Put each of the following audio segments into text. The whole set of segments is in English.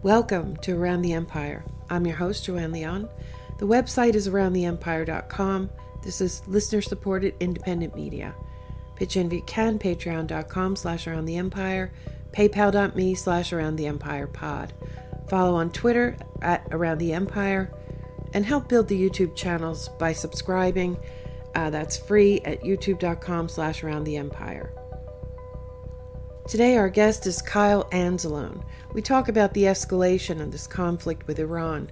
Welcome to Around the Empire. I'm your host, Joanne Leon. The website is aroundtheempire.com. This is listener-supported independent media. Pitch in if you can, patreon.com/aroundtheempire, paypal.me/aroundtheempirepod. Follow on Twitter @aroundtheempire, and help build the YouTube channels by subscribing. That's free at youtube.com/aroundtheempire. Today our guest is Kyle Anzalone. We talk about the escalation of this conflict with Iran.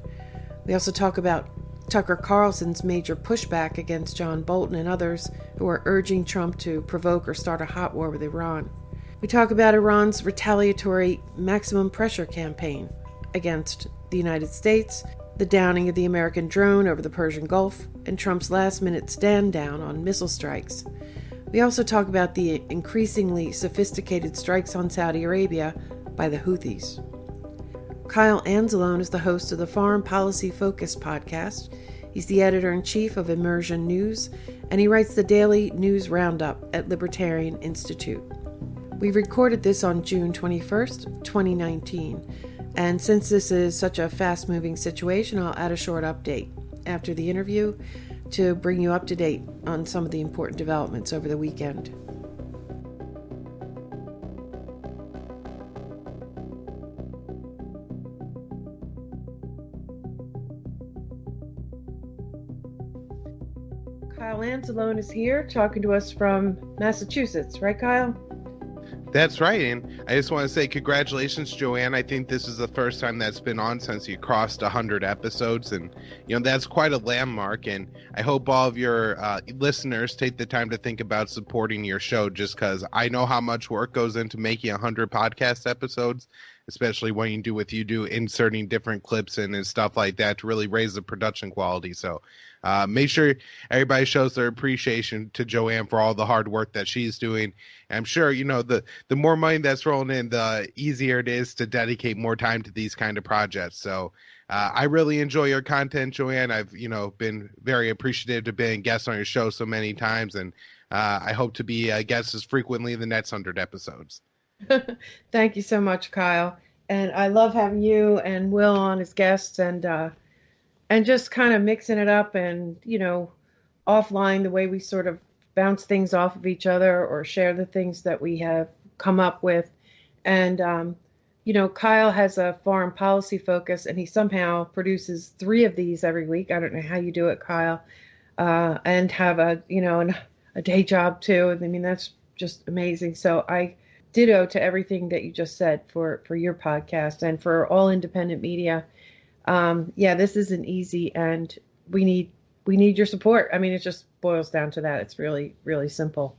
We also talk about Tucker Carlson's major pushback against John Bolton and others who are urging Trump to provoke or start a hot war with Iran. We talk about Iran's retaliatory maximum pressure campaign against the United States, the downing of the American drone over the Persian Gulf, and Trump's last-minute stand-down on missile strikes. We also talk about the increasingly sophisticated strikes on Saudi Arabia by the Houthis. Kyle Anzalone is the host of the Foreign Policy Focus podcast. He's the editor-in-chief of Immersion News, and he writes the daily news roundup at Libertarian Institute. We recorded this on June 21st, 2019, and since this is such a fast-moving situation, I'll add a short update after the interview to bring you up to date on some of the important developments over the weekend. Kyle Anzalone is here talking to us from Massachusetts, right, Kyle? That's right, and I just want to say congratulations, Joanne. I think this is the first time that's been on since you crossed 100 episodes, and that's quite a landmark. And I hope all of your listeners take the time to think about supporting your show, just because I know how much work goes into making 100 podcast episodes, especially when you do what you do, inserting different clips in and stuff like that to really raise the production quality. So make sure everybody shows their appreciation to Joanne for all the hard work that she's doing. And I'm sure, the more money that's rolling in, the easier it is to dedicate more time to these kind of projects. So I really enjoy your content, Joanne. I've, been very appreciative to being a guest on your show so many times. And I hope to be a guest as frequently in the next 100 episodes. Thank you so much, Kyle. And I love having you and Will on as guests, and just kind of mixing it up and, offline, the way we sort of bounce things off of each other or share the things that we have come up with. And, Kyle has a foreign policy focus, and he somehow produces 3 of these every week. I don't know how you do it, Kyle, and have a day job too. I mean, that's just amazing. So I ditto to everything that you just said for your podcast and for all independent media. This isn't easy, and we need your support. I mean, it just boils down to that. It's really, really simple.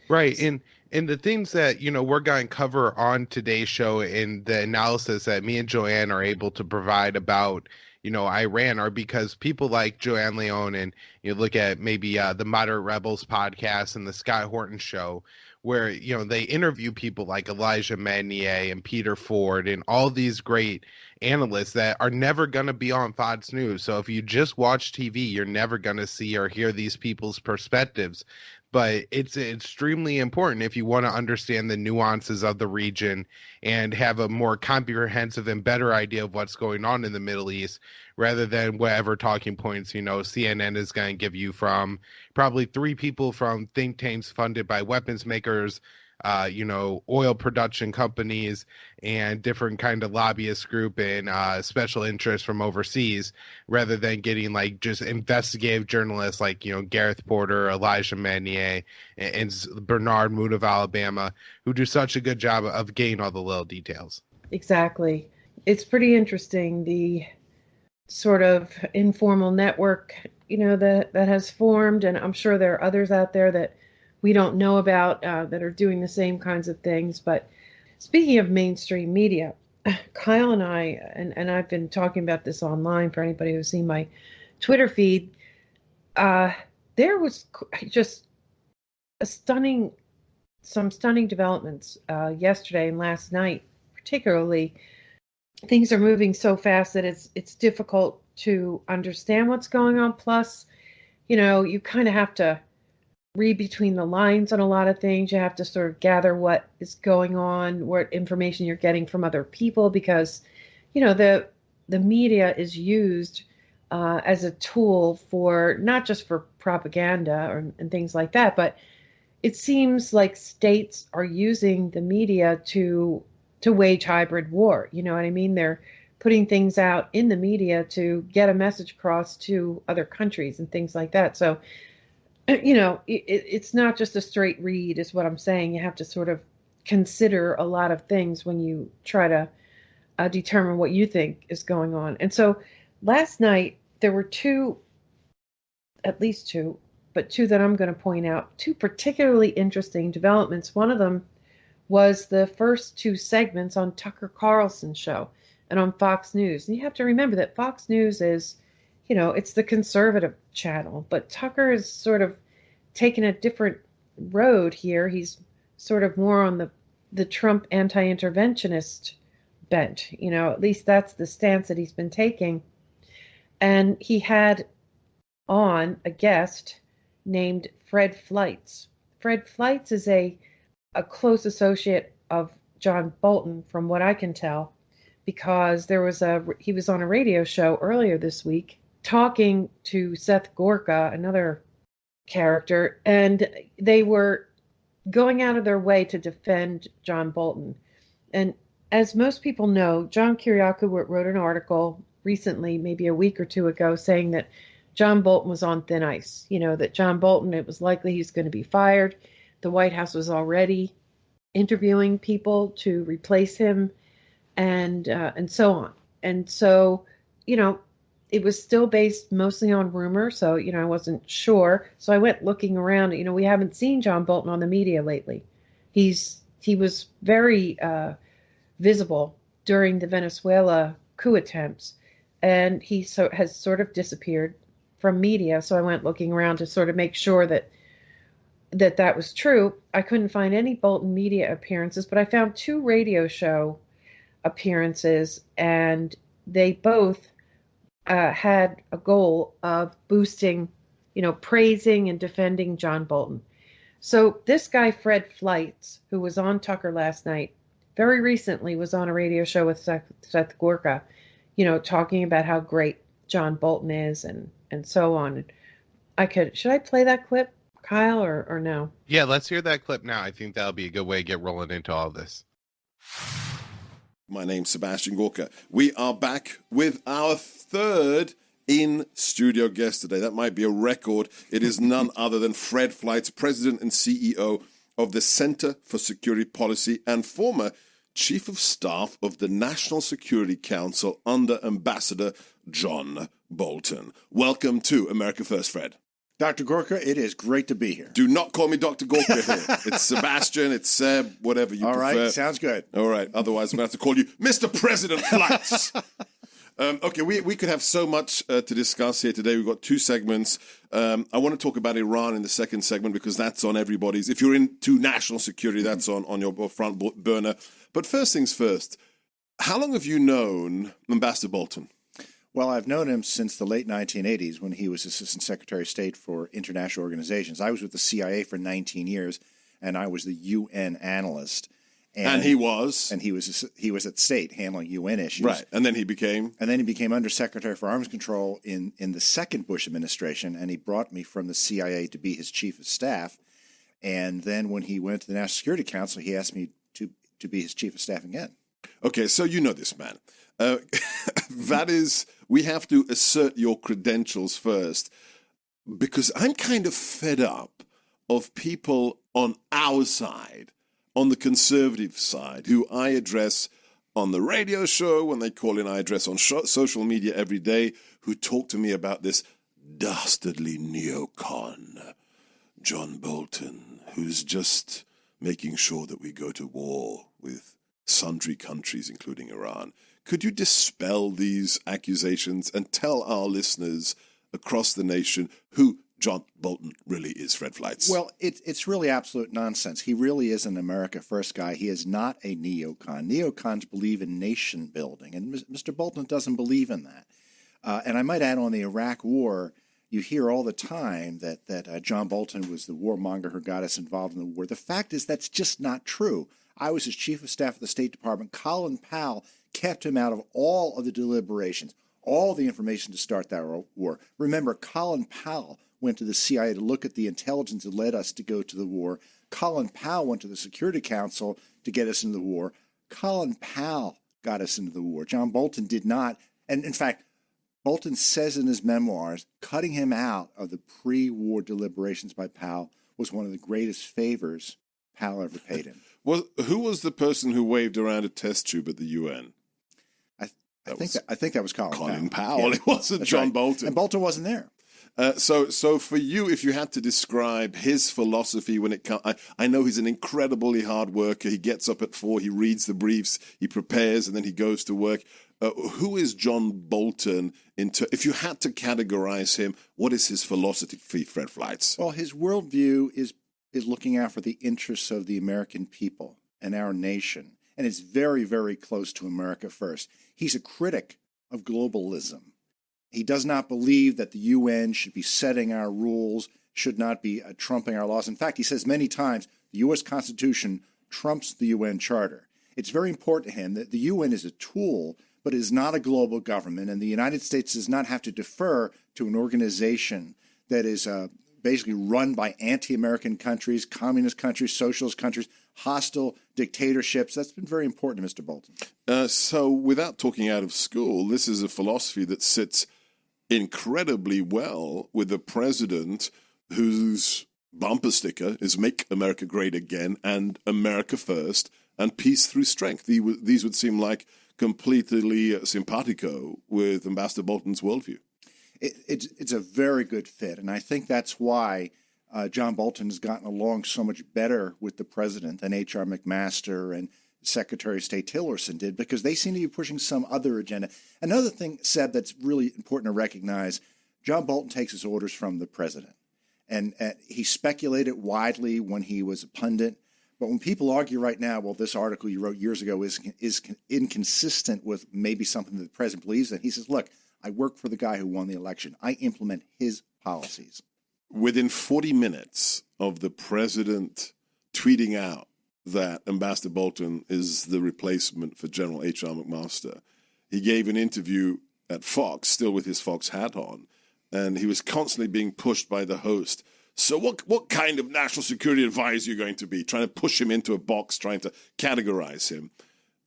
Right. And the things that, we're going to cover on today's show and the analysis that me and Joanne are able to provide about, Iran are because people like Joanne Leon and you look at maybe the Moderate Rebels podcast and the Scott Horton show, where, they interview people like Elijah Magnier and Peter Ford and all these great analysts that are never going to be on Fox News. So if you just watch TV, you're never going to see or hear these people's perspectives. But it's extremely important if you want to understand the nuances of the region and have a more comprehensive and better idea of what's going on in the Middle East, rather than whatever talking points, CNN is going to give you from probably 3 people from think tanks funded by weapons makers, oil production companies, and different kind of lobbyist group and special interests from overseas, rather than getting like just investigative journalists like, Gareth Porter, Elijah Magnier, and Bernard Moot of Alabama, who do such a good job of getting all the little details. Exactly. It's pretty interesting, the sort of informal network, that has formed, and I'm sure there are others out there that we don't know about that are doing the same kinds of things. But speaking of mainstream media, Kyle and I, and I've been talking about this online for anybody who's seen my Twitter feed, there was just some stunning developments yesterday and last night, particularly. Things are moving so fast that it's difficult to understand what's going on. Plus, you kind of have to read between the lines on a lot of things. You have to sort of gather what is going on, what information you're getting from other people, because the media is used as a tool for not just for propaganda and things like that, but it seems like states are using the media to wage hybrid war. You know what I mean? They're putting things out in the media to get a message across to other countries and things like that. So, it's not just a straight read, is what I'm saying. You have to sort of consider a lot of things when you try to determine what you think is going on. And so last night, there were at least two, but two that I'm going to point out, two particularly interesting developments. One of them was the first two segments on Tucker Carlson's show and on Fox News. And you have to remember that Fox News is, it's the conservative channel, but Tucker is sort of taken a different road here. He's sort of more on the Trump anti-interventionist bent. At least that's the stance that he's been taking. And he had on a guest named Fred Fleitz. Fred Fleitz is a close associate of John Bolton, from what I can tell, because he was on a radio show earlier this week talking to Seth Gorka, another character, and they were going out of their way to defend John Bolton. And as most people know, John Kiriakou wrote an article recently, maybe a week or two ago, saying that John Bolton was on thin ice. That John Bolton, it was likely he's going to be fired. The White House was already interviewing people to replace him, and so on. And so, it was still based mostly on rumor. So, I wasn't sure. So I went looking around. We haven't seen John Bolton on the media lately. He was very visible during the Venezuela coup attempts, and he has sort of disappeared from media. So I went looking around to sort of make sure that was true. I couldn't find any Bolton media appearances, but I found two radio show appearances, and they both had a goal of boosting, praising and defending John Bolton. So this guy, Fred Fleitz, who was on Tucker last night, very recently was on a radio show with Seth Gorka, talking about how great John Bolton is and so on. Should I play that clip, Kyle, or no? Yeah, let's hear that clip now. I think that'll be a good way to get rolling into all this. My name's Sebastian Gorka. We are back with our third in-studio guest today. That might be a record. It is none other than Fred Fleitz, President and CEO of the Center for Security Policy and former Chief of Staff of the National Security Council under Ambassador John Bolton. Welcome to America First, Fred. Dr. Gorka, it is great to be here. Do not call me Dr. Gorka here. It's Sebastian, it's Seb, whatever you prefer. All right, sounds good. All right, otherwise I'm going to have to call you Mr. President Fleitz. Okay, we could have so much to discuss here today. We've got two segments. I want to talk about Iran in the second segment because that's on everybody's. If you're into national security, that's on your front burner. But first things first, how long have you known Ambassador Bolton? Well, I've known him since the late 1980s when he was Assistant Secretary of State for International Organizations. I was with the CIA for 19 years, and I was the UN analyst. And he was? And he was at State handling UN issues. Right. And then he became? And then he became Undersecretary for Arms Control in the second Bush administration, and he brought me from the CIA to be his Chief of Staff. And then when he went to the National Security Council, he asked me to be his Chief of Staff again. Okay, so you know this man. That is, we have to assert your credentials first, because I'm kind of fed up of people on our side, on the conservative side, who I address on the radio show, when they call in, I address on social media every day, who talk to me about this dastardly neocon, John Bolton, who's just making sure that we go to war with sundry countries, including Iran. Could you dispel these accusations and tell our listeners across the nation who John Bolton really is, Fred Fleitz? Well, it's really absolute nonsense. He really is an America First guy. He is not a neocon. Neocons believe in nation building, and Mr. Bolton doesn't believe in that. And I might add, on the Iraq War, you hear all the time that John Bolton was the warmonger who got us involved in the war. The fact is that's just not true. I was his Chief of Staff of the State Department. Colin Powell kept him out of all of the deliberations, all the information to start that war. Remember, Colin Powell went to the CIA to look at the intelligence that led us to go to the war. Colin Powell went to the Security Council to get us into the war. Colin Powell got us into the war. John Bolton did not. And in fact, Bolton says in his memoirs, cutting him out of the pre-war deliberations by Powell was one of the greatest favors Powell ever paid him. Well, who was the person who waved around a test tube at the UN? I think that was Colin Powell. Yeah. It wasn't That's John right. Bolton. And Bolton wasn't there. So for you, if you had to describe his philosophy when it comes, I know he's an incredibly hard worker. He gets up at 4, he reads the briefs, he prepares, and then he goes to work. Who is John Bolton? If you had to categorize him, what is his philosophy, Fred Fleitz? Well, his worldview is looking out for the interests of the American people and our nation, and it's very, very close to America first. He's a critic of globalism. He does not believe that the UN should be setting our rules, should not be trumping our laws. In fact, he says many times the U.S. Constitution trumps the UN Charter. It's very important to him that the UN is a tool, but is not a global government, and the United States does not have to defer to an organization that is basically run by anti-American countries, communist countries, socialist countries, hostile dictatorships. That's been very important to Mr. Bolton. So without talking out of school, this is a philosophy that sits incredibly well with the president whose bumper sticker is Make America Great Again and America First and Peace Through Strength. These would seem like completely simpatico with Ambassador Bolton's worldview. It's a very good fit, and I think that's why John Bolton has gotten along so much better with the president than H.R. McMaster and Secretary of State Tillerson did, because they seem to be pushing some other agenda. Another thing, Seb, that's really important to recognize, John Bolton takes his orders from the president. And he speculated widely when he was a pundit. But when people argue right now, well, this article you wrote years ago is inconsistent with maybe something that the president believes in, he says, look, I work for the guy who won the election. I implement his policies. Within 40 minutes of the president tweeting out that Ambassador Bolton is the replacement for General H.R. McMaster, he gave an interview at Fox, still with his Fox hat on, and he was constantly being pushed by the host. So what kind of national security advisor are you going to be? Trying to push him into a box, trying to categorize him.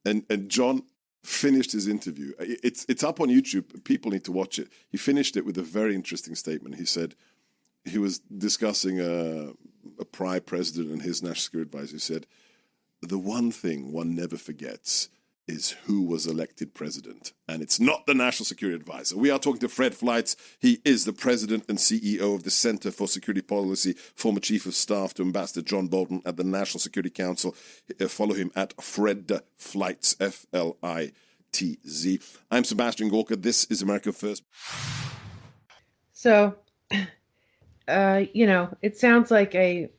And John finished his interview. It's up on YouTube. People need to watch it. He finished it with a very interesting statement. He said he was discussing a prior president and his national security advisor. He said, the one thing one never forgets is who was elected president, and it's not the National Security Advisor. We are talking to Fred Fleitz. He is the president and CEO of the Center for Security Policy, former chief of staff to Ambassador John Bolton at the National Security Council. Follow him at Fred Fleitz, F-L-I-T-Z. I'm Sebastian Gorka. This is America First. So, it sounds like an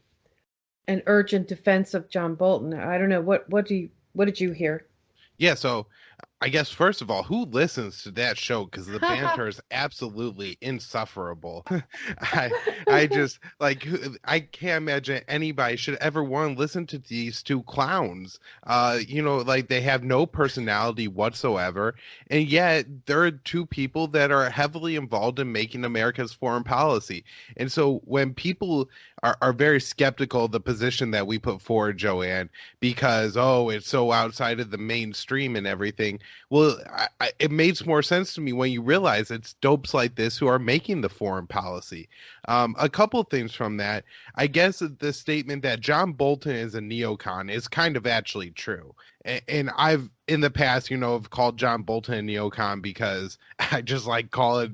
urgent defense of John Bolton. I don't know. What did you hear? Yeah, so I guess first of all, who listens to that show? Because the banter is absolutely insufferable. I just I can't imagine anybody should ever want to listen to these two clowns. They have no personality whatsoever, and yet they're two people that are heavily involved in making America's foreign policy. And so when people are very skeptical of the position that we put forward, Joanne, because it's so outside of the mainstream and everything. Well, it makes more sense to me when you realize it's dopes like this who are making the foreign policy. A couple of things from that. I guess the statement that John Bolton is a neocon is kind of actually true. And I've in the past, have called John Bolton a neocon because I just call it,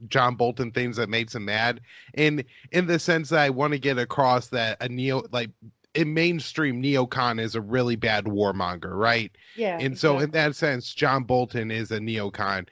John Bolton things that makes him mad. And in the sense that I want to get across that in mainstream neocon is a really bad warmonger, right? Yeah. And so in that sense, John Bolton is a neocon.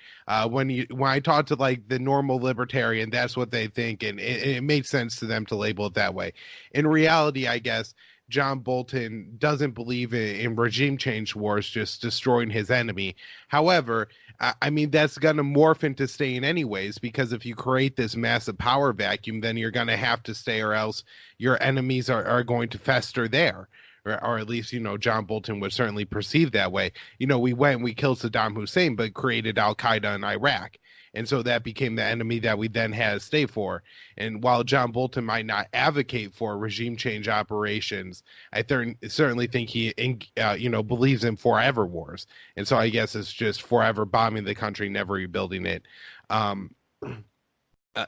When I talk to the normal libertarian, that's what they think, and it makes sense to them to label it that way. In reality, I guess John Bolton doesn't believe in regime change wars, just destroying his enemy. However, that's going to morph into staying anyways, because if you create this massive power vacuum, then you're going to have to stay, or else your enemies are going to fester there, or at least, John Bolton would certainly perceive that way. We went and we killed Saddam Hussein, but created Al Qaeda in Iraq. And so that became the enemy that we then had to stay for. And while John Bolton might not advocate for regime change operations, I certainly think he, believes in forever wars. And so I guess it's just forever bombing the country, never rebuilding it.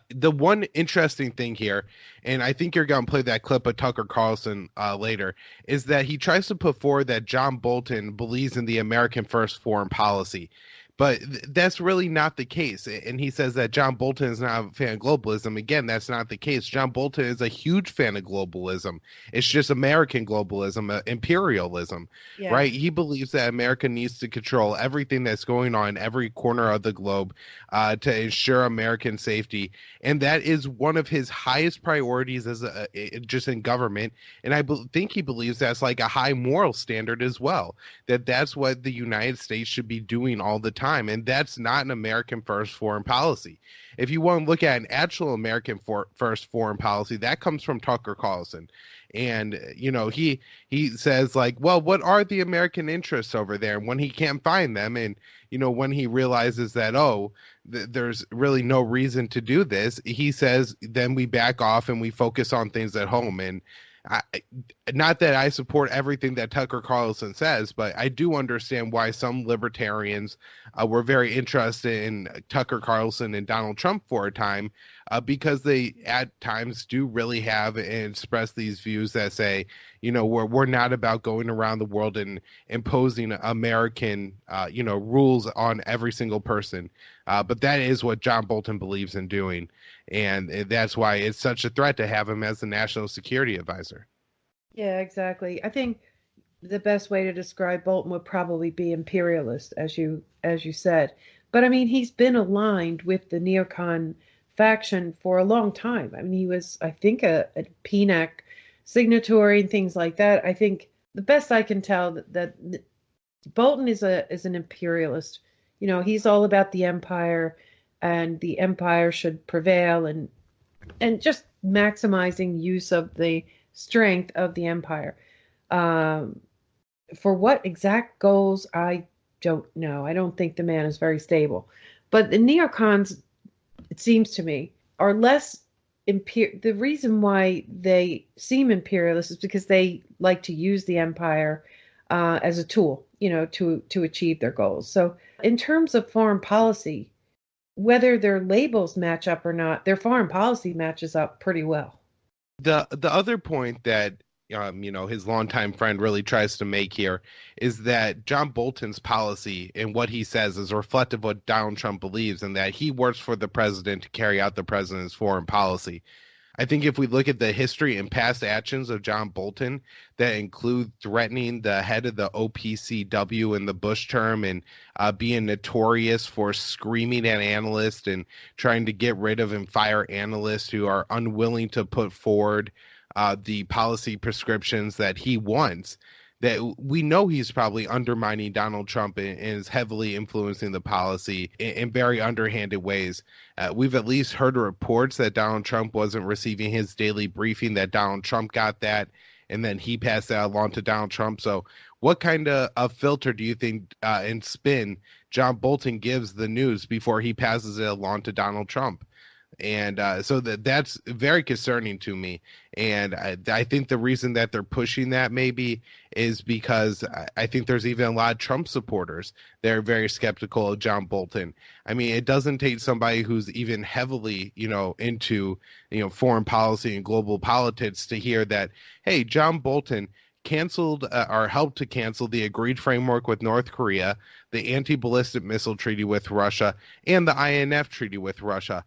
The one interesting thing here, and I think you're going to play that clip of Tucker Carlson later, is that he tries to put forward that John Bolton believes in the American first foreign policy. But that's really not the case. And he says that John Bolton is not a fan of globalism. Again, that's not the case. John Bolton is a huge fan of globalism. It's just American globalism, imperialism, right? He believes that America needs to control everything that's going on in every corner of the globe to ensure American safety. And that is one of his highest priorities as just in government. And I think he believes that's like a high moral standard as well, that's what the United States should be doing all the time. And that's not an American first foreign policy. If you want to look at an actual American first foreign policy, that comes from Tucker Carlson. And, he says like, well, what are the American interests over there? And when he can't find them, and, when he realizes that, there's really no reason to do this, he says, then we back off and we focus on things at home. And not that I support everything that Tucker Carlson says, but I do understand why some libertarians were very interested in Tucker Carlson and Donald Trump for a time, because they at times do really have and express these views that say, we're not about going around the world and imposing American, rules on every single person. But that is what John Bolton believes in doing. And that's why it's such a threat to have him as the national security advisor. Yeah, exactly. I think the best way to describe Bolton would probably be imperialist, as you said. But I mean, he's been aligned with the neocon faction for a long time. I mean, he was, I think, a PNAC signatory and things like that. I think the best I can tell that Bolton is an imperialist. He's all about the empire, and the empire should prevail, and just maximizing use of the strength of the empire. For what exact goals, I don't know. I don't think the man is very stable. But the neocons, it seems to me, are less the reason why they seem imperialist is because they like to use the empire as a tool, to achieve their goals. So in terms of foreign policy, whether their labels match up or not, their foreign policy matches up pretty well. The other point that his longtime friend really tries to make here is that John Bolton's policy and what he says is reflective of what Donald Trump believes, and that he works for the president to carry out the president's foreign policy. I think if we look at the history and past actions of John Bolton that include threatening the head of the OPCW in the Bush term, and being notorious for screaming at analysts and trying to get rid of and fire analysts who are unwilling to put forward the policy prescriptions that he wants, that we know he's probably undermining Donald Trump and is heavily influencing the policy in very underhanded ways. We've at least heard reports that Donald Trump wasn't receiving his daily briefing, that Donald Trump got that, and then he passed that along to Donald Trump. So what kind of filter do you think and spin John Bolton gives the news before he passes it along to Donald Trump? And so that's very concerning to me. And I think the reason that they're pushing that maybe is because I think there's even a lot of Trump supporters that are very skeptical of John Bolton. I mean, it doesn't take somebody who's even heavily, into, foreign policy and global politics to hear that, hey, John Bolton canceled or helped to cancel the agreed framework with North Korea, the anti-ballistic missile treaty with Russia, and the INF treaty with Russia.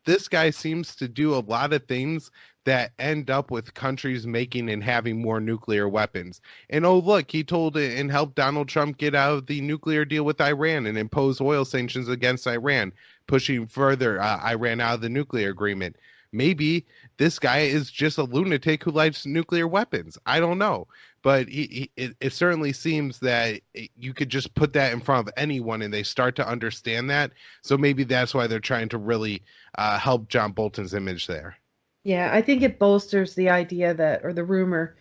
This guy seems to do a lot of things that end up with countries making and having more nuclear weapons. And oh, look, he told and helped Donald Trump get out of the nuclear deal with Iran and impose oil sanctions against Iran, pushing further Iran out of the nuclear agreement. Maybe this guy is just a lunatic who likes nuclear weapons. I don't know. But it certainly seems that you could just put that in front of anyone and they start to understand that. So maybe that's why they're trying to really help John Bolton's image there. Yeah, I think it bolsters the idea that, or the rumor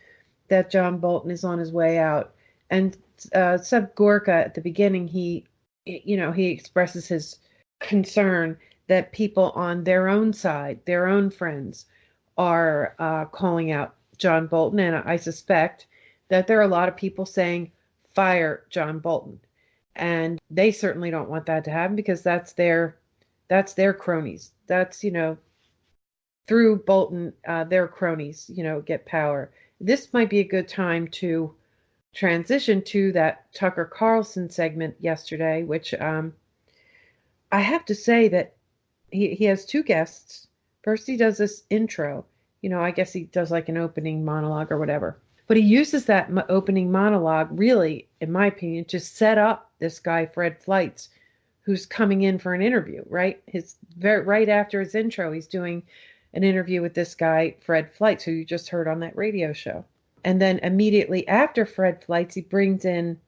that John Bolton is on his way out. And Seb Gorka at the beginning, he expresses his concern that people on their own side, their own friends, are calling out John Bolton. And I suspect that there are a lot of people saying, fire John Bolton. And they certainly don't want that to happen because that's their cronies. That's, through Bolton, their cronies, get power. This might be a good time to transition to that Tucker Carlson segment yesterday, which I have to say that he has two guests. First, he does this intro. I guess he does like an opening monologue or whatever. But he uses that opening monologue really, in my opinion, to set up this guy, Fred Fleitz, who's coming in for an interview, right? Right after his intro, he's doing an interview with this guy, Fred Fleitz, who you just heard on that radio show. And then immediately after Fred Fleitz, he brings in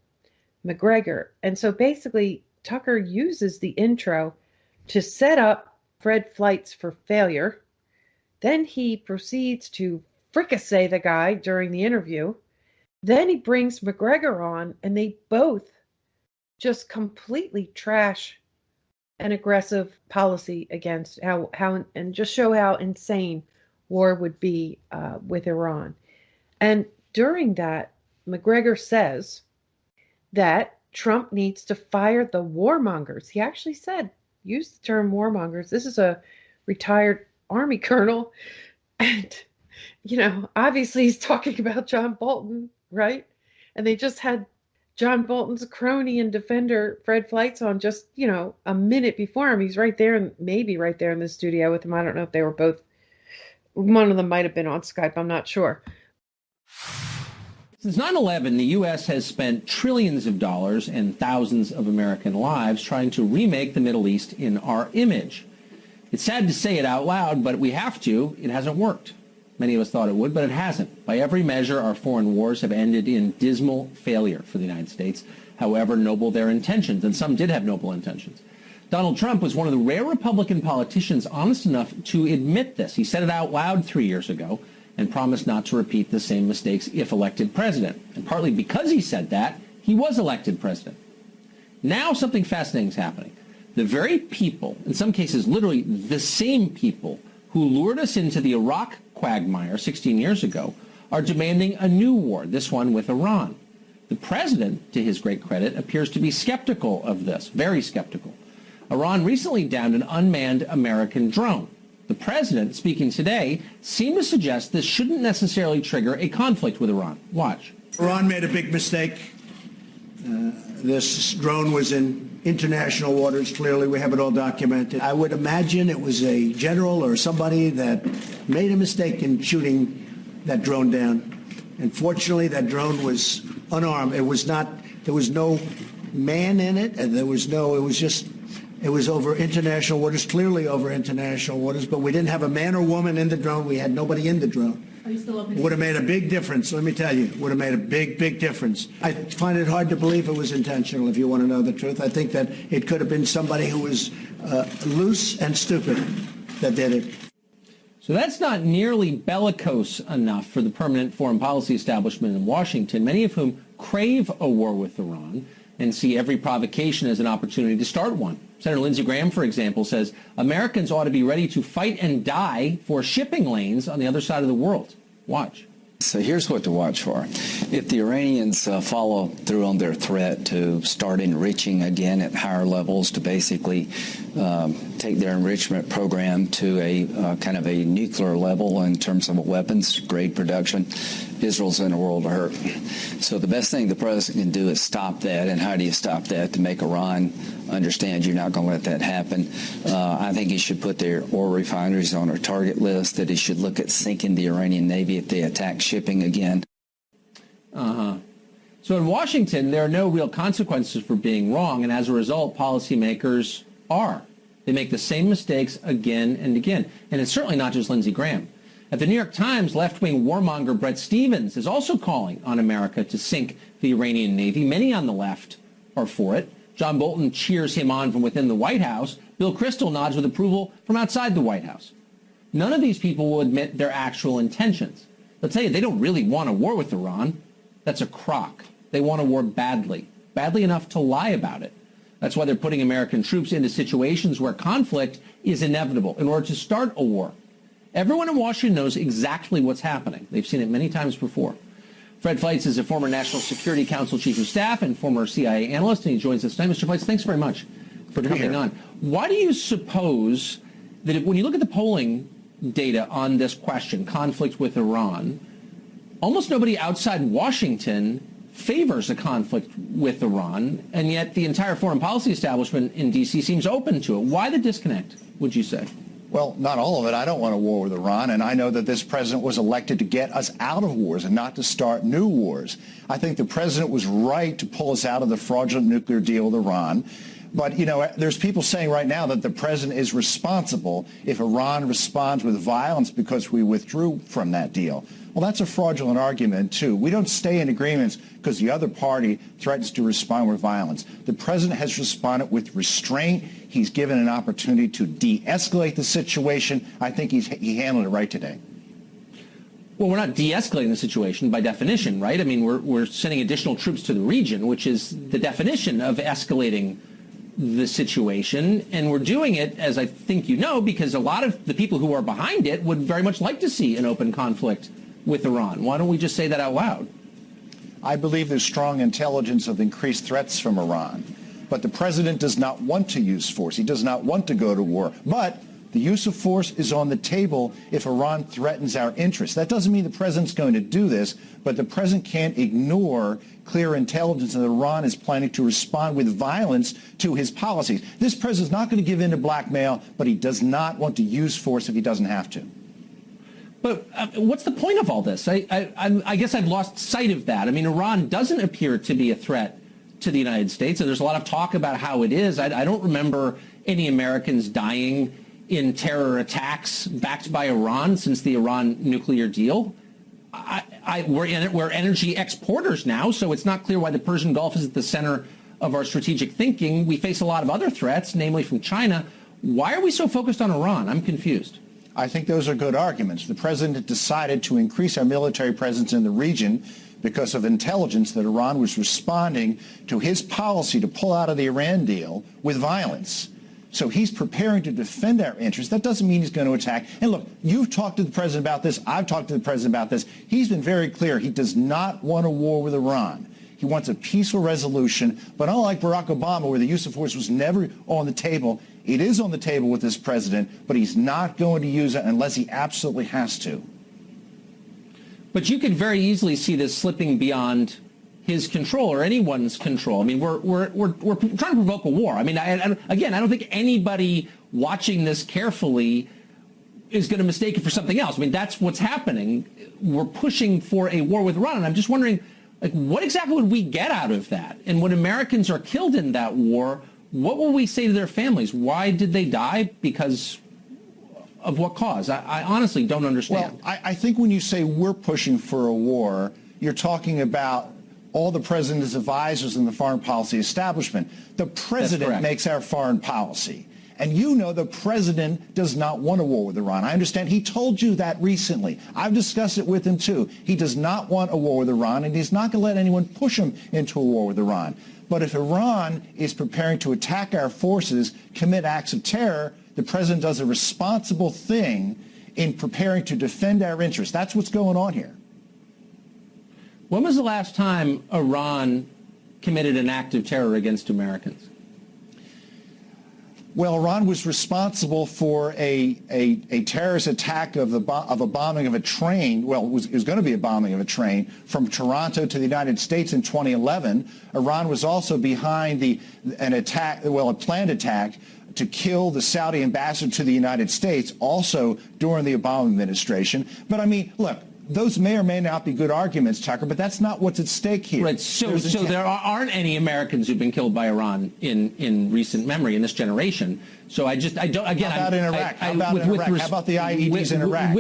McGregor. And so basically, Tucker uses the intro to set up Fred Fleitz for failure. Then he proceeds to fricassee the guy during the interview. Then he brings McGregor on, and they both just completely trash an aggressive policy against how and just show how insane war would be with Iran. And during that, McGregor says that Trump needs to fire the warmongers. He actually use the term warmongers. This is a retired Army colonel. And, obviously he's talking about John Bolton, right? And they just had John Bolton's crony and defender, Fred Fleitz, on just, a minute before him. He's right there, maybe right there in the studio with him. I don't know if they were both. One of them might have been on Skype. I'm not sure. Since 9/11, the U.S. has spent trillions of dollars and thousands of American lives trying to remake the Middle East in our image. It's sad to say it out loud, but we have to. It hasn't worked. Many of us thought it would, but it hasn't. By every measure, our foreign wars have ended in dismal failure for the United States, however noble their intentions, and some did have noble intentions. Donald Trump was one of the rare Republican politicians honest enough to admit this. He said it out loud 3 years ago and promised not to repeat the same mistakes if elected president. And partly because he said that, he was elected president. Now something fascinating is happening. The very people, in some cases literally the same people, who lured us into the Iraq quagmire 16 years ago, are demanding a new war, this one with Iran. The president, to his great credit, appears to be skeptical of this, very skeptical. Iran recently downed an unmanned American drone. The president, speaking today, seemed to suggest this shouldn't necessarily trigger a conflict with Iran. Watch. Iran made a big mistake. This drone was in international waters. Clearly, we have it all documented. I would imagine it was a general or somebody that made a mistake in shooting that drone down. And fortunately, that drone was unarmed. There was no man in it, and it was over international waters, clearly over international waters, but we didn't have a man or woman in the drone. We had nobody in the drone. Are you still open? Would have made a big difference, let me tell you. Would have made a big, big difference. I find it hard to believe it was intentional, if you want to know the truth. I think that it could have been somebody who was loose and stupid that did it. So that's not nearly bellicose enough for the permanent foreign policy establishment in Washington, many of whom crave a war with Iran and see every provocation as an opportunity to start one. Senator Lindsey Graham, for example, says Americans ought to be ready to fight and die for shipping lanes on the other side of the world. Watch. So here's what to watch for. If the Iranians follow through on their threat to start enriching again at higher levels, to basically take their enrichment program to a kind of a nuclear level in terms of weapons grade production, Israel's in a world of hurt. So the best thing the president can do is stop that. And how do you stop that? To make Iran understand you're not going to let that happen. I think he should put their oil refineries on our target list, that he should look at sinking the Iranian Navy if they attack shipping again. So in Washington, there are no real consequences for being wrong, and as a result, policymakers are. They make the same mistakes again and again. And it's certainly not just Lindsey Graham. At the New York Times, left-wing warmonger Bret Stephens is also calling on America to sink the Iranian Navy. Many on the left are for it. John Bolton cheers him on from within the White House. Bill Kristol nods with approval from outside the White House. None of these people will admit their actual intentions. They'll tell you they don't really want a war with Iran. That's a crock. They want a war badly enough to lie about it. That's why they're putting American troops into situations where conflict is inevitable in order to start a war. Everyone in Washington knows exactly what's happening. They've seen it many times before. Fred Fleitz is a former National Security Council Chief of Staff and former CIA analyst, and he joins us tonight. Mr. Fleitz, thanks very much for coming on. Why do you suppose that when you look at the polling data on this question, conflict with Iran, almost nobody outside Washington favors a conflict with Iran, and yet the entire foreign policy establishment in D.C. seems open to it? Why the disconnect, would you say? Well, not all of it. I don't want a war with Iran, and I know that this president was elected to get us out of wars and not to start new wars. I think the president was right to pull us out of the fraudulent nuclear deal with Iran. But, you know, there's people saying right now that the president is responsible if Iran responds with violence because we withdrew from that deal. Well, that's a fraudulent argument, too. We don't stay in agreements because the other party threatens to respond with violence. The president has responded with restraint. He's given an opportunity to de-escalate the situation. I think he handled it right today. Well, we're not de-escalating the situation by definition, right? I mean, we're sending additional troops to the region, which is the definition of escalating the situation, and we're doing it, as I think you know, because a lot of the people who are behind it would very much like to see an open conflict with Iran. Why don't we just say that out loud? I believe there's strong intelligence of increased threats from Iran, but the president does not want to use force. He does not want to go to war, but the use of force is on the table if Iran threatens our interests. That doesn't mean the president's going to do this, but the president can't ignore clear intelligence that Iran is planning to respond with violence to his policies. This president's not going to give in to blackmail, but he does not want to use force if he doesn't have to. But what's the point of all this? I guess I've lost sight of that. I mean, Iran doesn't appear to be a threat to the United States, and there's a lot of talk about how it is. I don't remember any Americans dying in terror attacks backed by Iran since the Iran nuclear deal. We're energy exporters now, so it's not clear why the Persian Gulf is at the center of our strategic thinking. We face a lot of other threats, namely from China. Why are we so focused on Iran? I'm confused. I think those are good arguments. The president decided to increase our military presence in the region because of intelligence that Iran was responding to his policy to pull out of the Iran deal with violence. So he's preparing to defend our interests. That doesn't mean he's going to attack. And look, you've talked to the president about this. I've talked to the president about this. He's been very clear. He does not want a war with Iran. He wants a peaceful resolution. But unlike Barack Obama, where the use of force was never on the table, it is on the table with this president, but he's not going to use it unless he absolutely has to. But you could very easily see this slipping beyond his control or anyone's control. I mean, we're trying to provoke a war. I mean, I don't think anybody watching this carefully is going to mistake it for something else. I mean, that's what's happening. We're pushing for a war with Iran, and I'm just wondering, like, what exactly would we get out of that? And when Americans are killed in that war, what will we say to their families? Why did they die? Because of what cause? I honestly don't understand. Well, I think when you say we're pushing for a war, you're talking about all the president's advisors in the foreign policy establishment. The president makes our foreign policy. And you know the president does not want a war with Iran. I understand he told you that recently. I've discussed it with him too. He does not want a war with Iran, and he's not going to let anyone push him into a war with Iran. But if Iran is preparing to attack our forces, commit acts of terror, the president does a responsible thing in preparing to defend our interests. That's what's going on here. When was the last time Iran committed an act of terror against Americans? Well, Iran was responsible for a terrorist attack of a bombing of a train. Well, it was going to be a bombing of a train from Toronto to the United States in 2011. Iran was also behind a planned attack to kill the Saudi ambassador to the United States, also during the Obama administration. But I mean, look, those may or may not be good arguments, Tucker, but that's not what's at stake here. Right. So there aren't any Americans who've been killed by Iran in recent memory in this generation. So I don't. Again, how about in Iraq? How about the IEDs in Iraq?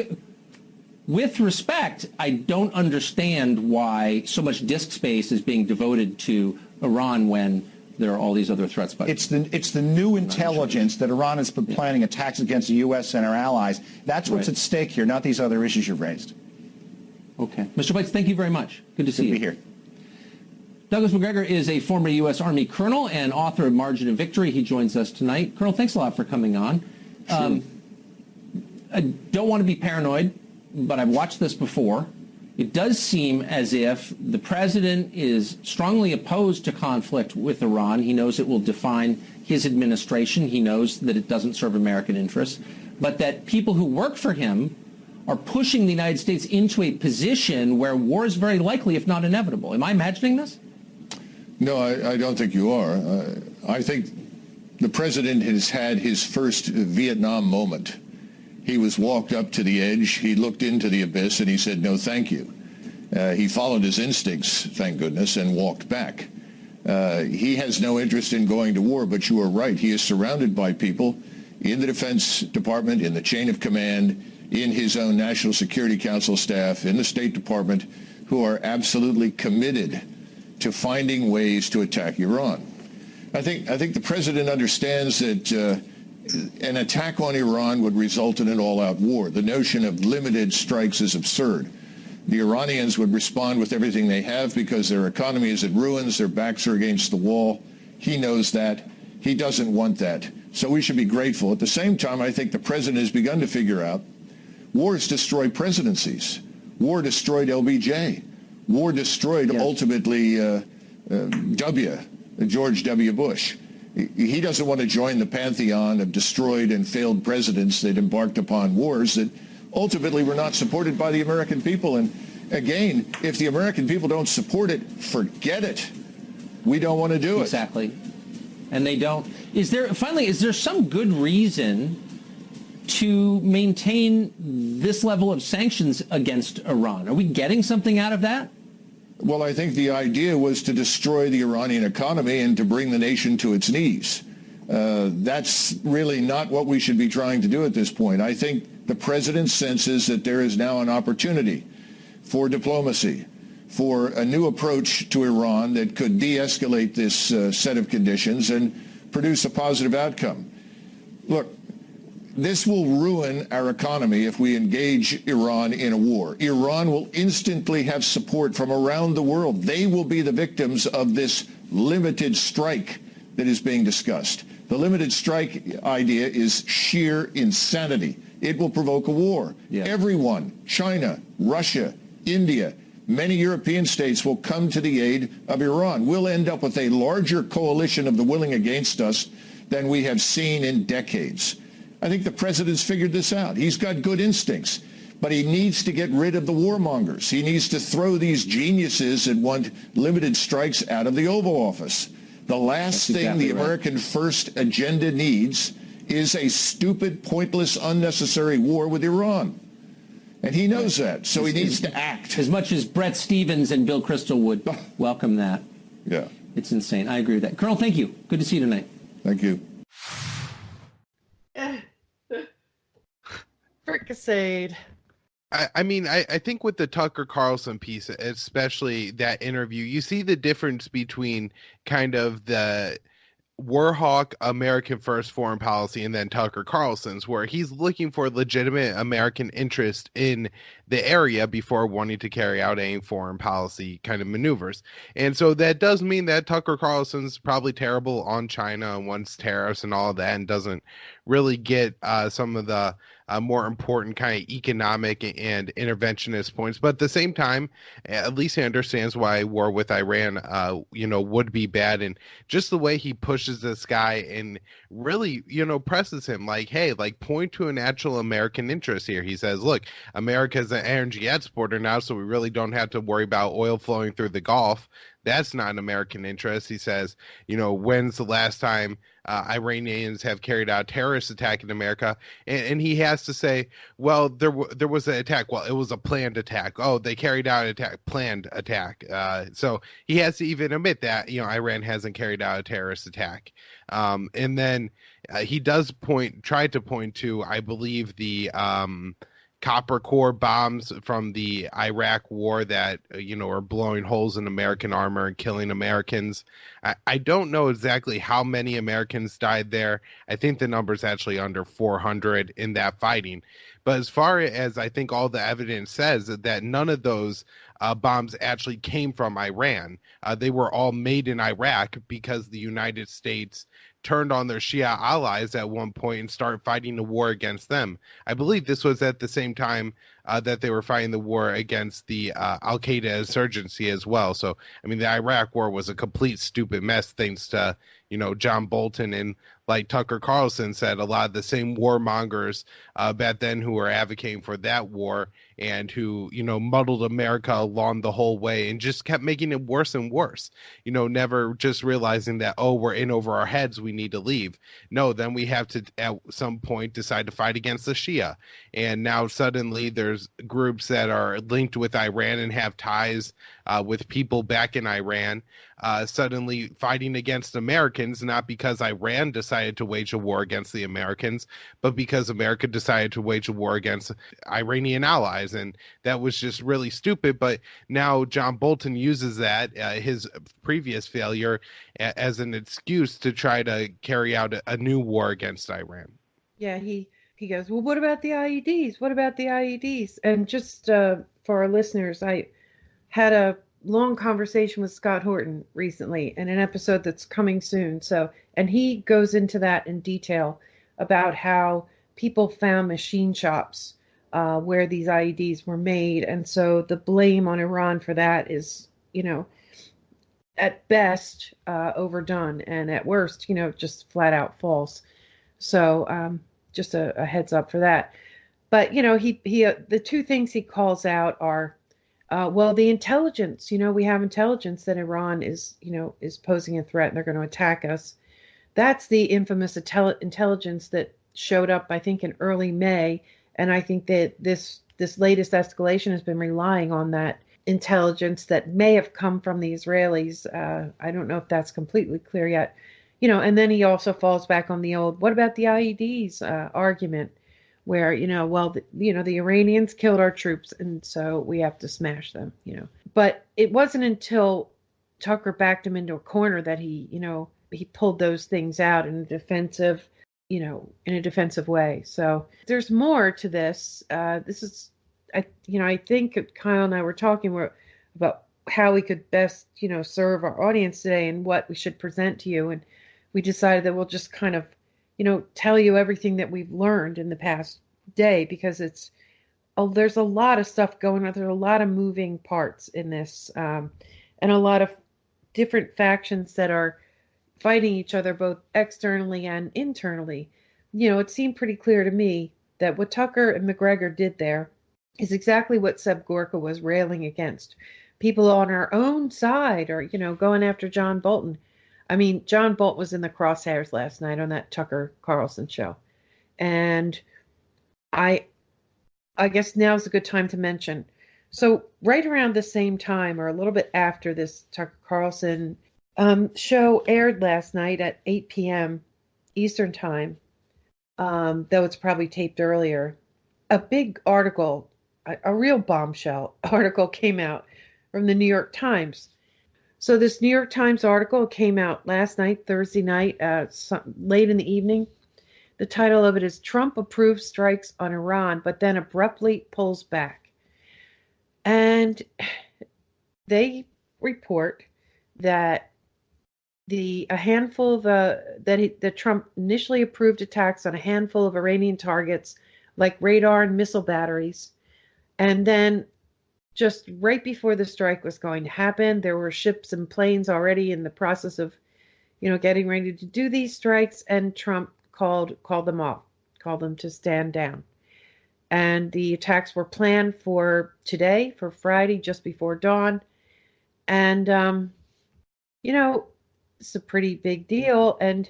With respect, I don't understand why so much disk space is being devoted to Iran when there are all these other threats. But it's the new intelligence that Iran has been planning attacks against the U.S. and our allies. That's what's at stake here, not these other issues you've raised. Okay. Mr. Bites, thank you very much. Good to see you. Good to be here. Douglas McGregor is a former U.S. Army colonel and author of Margin of Victory. He joins us tonight. Colonel, thanks a lot for coming on. Sure. I don't want to be paranoid, but I've watched this before. It does seem as if the president is strongly opposed to conflict with Iran. He knows it will define his administration. He knows that it doesn't serve American interests, but that people who work for him are pushing the United States into a position where war is very likely, if not inevitable. Am I imagining this? No, I don't think you are. I think the president has had his first Vietnam moment. He was walked up to the edge, he looked into the abyss, and he said, no, thank you. He followed his instincts, thank goodness, and walked back. He has no interest in going to war, but you are right. He is surrounded by people in the Defense Department, in the chain of command, in his own National Security Council staff, in the State Department, who are absolutely committed to finding ways to attack Iran. I think the president understands that an attack on Iran would result in an all-out war. The notion of limited strikes is absurd. The Iranians would respond with everything they have because their economy is in ruins, their backs are against the wall. He knows that. He doesn't want that. So we should be grateful. At the same time, I think the president has begun to figure out wars destroy presidencies. War destroyed LBJ. War destroyed, ultimately, George W. Bush. He doesn't want to join the pantheon of destroyed and failed presidents that embarked upon wars that ultimately were not supported by the American people. And again, if the American people don't support it, forget it. We don't want to do it. Exactly. And they don't. Is there some good reason to maintain this level of sanctions against Iran? Are we getting something out of that? Well, I think the idea was to destroy the Iranian economy and to bring the nation to its knees. That's really not what we should be trying to do at this point. I think the president senses that there is now an opportunity for diplomacy, for a new approach to Iran that could de-escalate this set of conditions and produce a positive outcome. Look, this will ruin our economy if we engage Iran in a war. Iran will instantly have support from around the world. They will be the victims of this limited strike that is being discussed. The limited strike idea is sheer insanity. It will provoke a war. Yeah. Everyone, China, Russia, India, many European states will come to the aid of Iran. We'll end up with a larger coalition of the willing against us than we have seen in decades. I think the president's figured this out. He's got good instincts, but he needs to get rid of the warmongers. He needs to throw these geniuses that want limited strikes out of the Oval Office. The last thing the American First agenda needs is a stupid, pointless, unnecessary war with Iran. And he knows that, so he needs to act. As much as Brett Stevens and Bill Kristol would welcome that. Yeah. It's insane. I agree with that. Colonel, thank you. Good to see you tonight. Thank you. Fricasade. I mean, I think with the Tucker Carlson piece, especially that interview, you see the difference between kind of the Warhawk American First foreign policy and then Tucker Carlson's, where he's looking for legitimate American interest in the area before wanting to carry out any foreign policy kind of maneuvers. And so that does mean that Tucker Carlson's probably terrible on China and wants tariffs and all of that and doesn't really get some of the more important kind of economic and interventionist points. But at the same time, at least he understands why war with Iran, would be bad. And just the way he pushes this guy and really, presses him like, hey, like point to an actual American interest here. He says, look, America's an energy exporter now, so we really don't have to worry about oil flowing through the Gulf. That's not an American interest. He says, when's the last time Iranians have carried out a terrorist attack in America? And he has to say, well, there was an attack. Well, it was a planned attack. Oh, they carried out an planned attack. So he has to even admit that, Iran hasn't carried out a terrorist attack. And then he does try to point to, I believe, the copper core bombs from the Iraq war that, are blowing holes in American armor and killing Americans. I don't know exactly how many Americans died there. I think the number is actually under 400 in that fighting. But as far as I think all the evidence says that none of those bombs actually came from Iran. They were all made in Iraq because the United States turned on their Shia allies at one point and started fighting a war against them. I believe this was at the same time that they were fighting the war against the Al Qaeda insurgency as well. So, I mean, the Iraq war was a complete stupid mess thanks to, John Bolton and, like Tucker Carlson said, a lot of the same warmongers back then who were advocating for that war and who, muddled America along the whole way and just kept making it worse and worse, never just realizing that, oh, we're in over our heads, we need to leave. No, then we have to, at some point, decide to fight against the Shia. And now suddenly there's groups that are linked with Iran and have ties with people back in Iran, suddenly fighting against Americans, not because Iran decided to wage a war against the Americans, but because America decided to wage a war against Iranian allies. And that was just really stupid. But now John Bolton uses that, his previous failure, as an excuse to try to carry out a new war against Iran. Yeah, he goes, well, what about the IEDs? What about the IEDs? And just for our listeners, I had a long conversation with Scott Horton recently in an episode that's coming soon. And he goes into that in detail about how people found machine shops where these IEDs were made. And so the blame on Iran for that is, at best overdone, and at worst, just flat out false. So just a heads up for that. But, he the two things he calls out are, well, the intelligence, we have intelligence that Iran is posing a threat and they're going to attack us. That's the infamous intelligence that showed up, I think, in early May. And I think that this latest escalation has been relying on that intelligence that may have come from the Israelis. I don't know if that's completely clear yet. And then he also falls back on the old, what about the IEDs argument? Where, the Iranians killed our troops, and so we have to smash them, But it wasn't until Tucker backed him into a corner that he pulled those things out in a defensive way. So there's more to this. This is, I think Kyle and I were talking about how we could best, serve our audience today and what we should present to you. And we decided that we'll just kind of, tell you everything that we've learned in the past day, because there's a lot of stuff going on. There's a lot of moving parts in this, and a lot of different factions that are fighting each other both externally and internally. It seemed pretty clear to me that what Tucker and McGregor did there is exactly what Seb Gorka was railing against. People on our own side are, going after John Bolton. I mean, John Bolton was in the crosshairs last night on that Tucker Carlson show. And I guess now's a good time to mention. So right around the same time, or a little bit after this Tucker Carlson show aired last night at 8 p.m. Eastern time, though it's probably taped earlier, a big article, a real bombshell article came out from the New York Times. So this New York Times article came out last night, Thursday night, late in the evening. The title of it is Trump Approves Strikes on Iran, but then abruptly pulls back. And they report that that Trump initially approved attacks on a handful of Iranian targets like radar and missile batteries. And then just right before the strike was going to happen, there were ships and planes already in the process of, getting ready to do these strikes, and Trump called them off, called them to stand down. And the attacks were planned for today, for Friday, just before dawn. And, it's a pretty big deal. And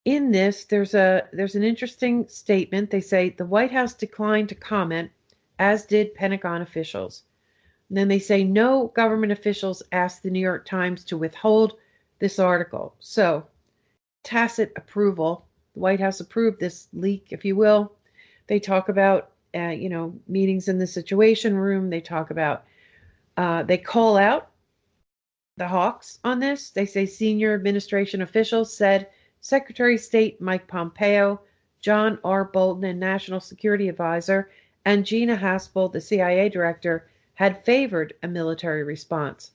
in this, there's an interesting statement. They say the White House declined to comment, as did Pentagon officials. And then they say no government officials asked the New York Times to withhold this article. So tacit approval. The White House approved this leak, if you will. They talk about, meetings in the Situation Room. They talk about, they call out the Hawks on this. They say senior administration officials said Secretary of State Mike Pompeo, John R. Bolton, and National Security Advisor and Gina Haspel, the CIA director, had favored a military response.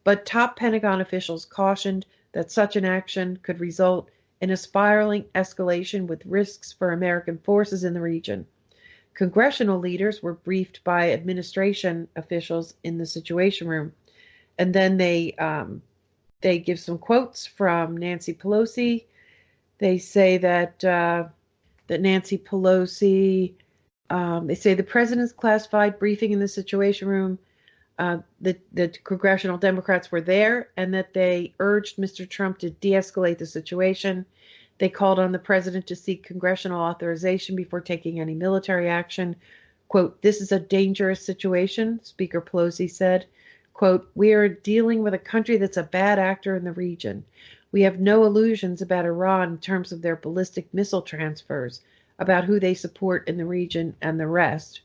But top Pentagon officials cautioned that such an action could result in a spiraling escalation with risks for American forces in the region. Congressional leaders were briefed by administration officials in the Situation Room, and then they give some quotes from Nancy Pelosi. They say that Nancy Pelosi. They say the president's classified briefing in the Situation Room. The congressional Democrats were there, and that they urged Mr. Trump to de-escalate the situation. They called on the president to seek congressional authorization before taking any military action. Quote, "This is a dangerous situation," Speaker Pelosi said. Quote, "We are dealing with a country that's a bad actor in the region. We have no illusions about Iran in terms of their ballistic missile transfers, about who they support in the region and the rest."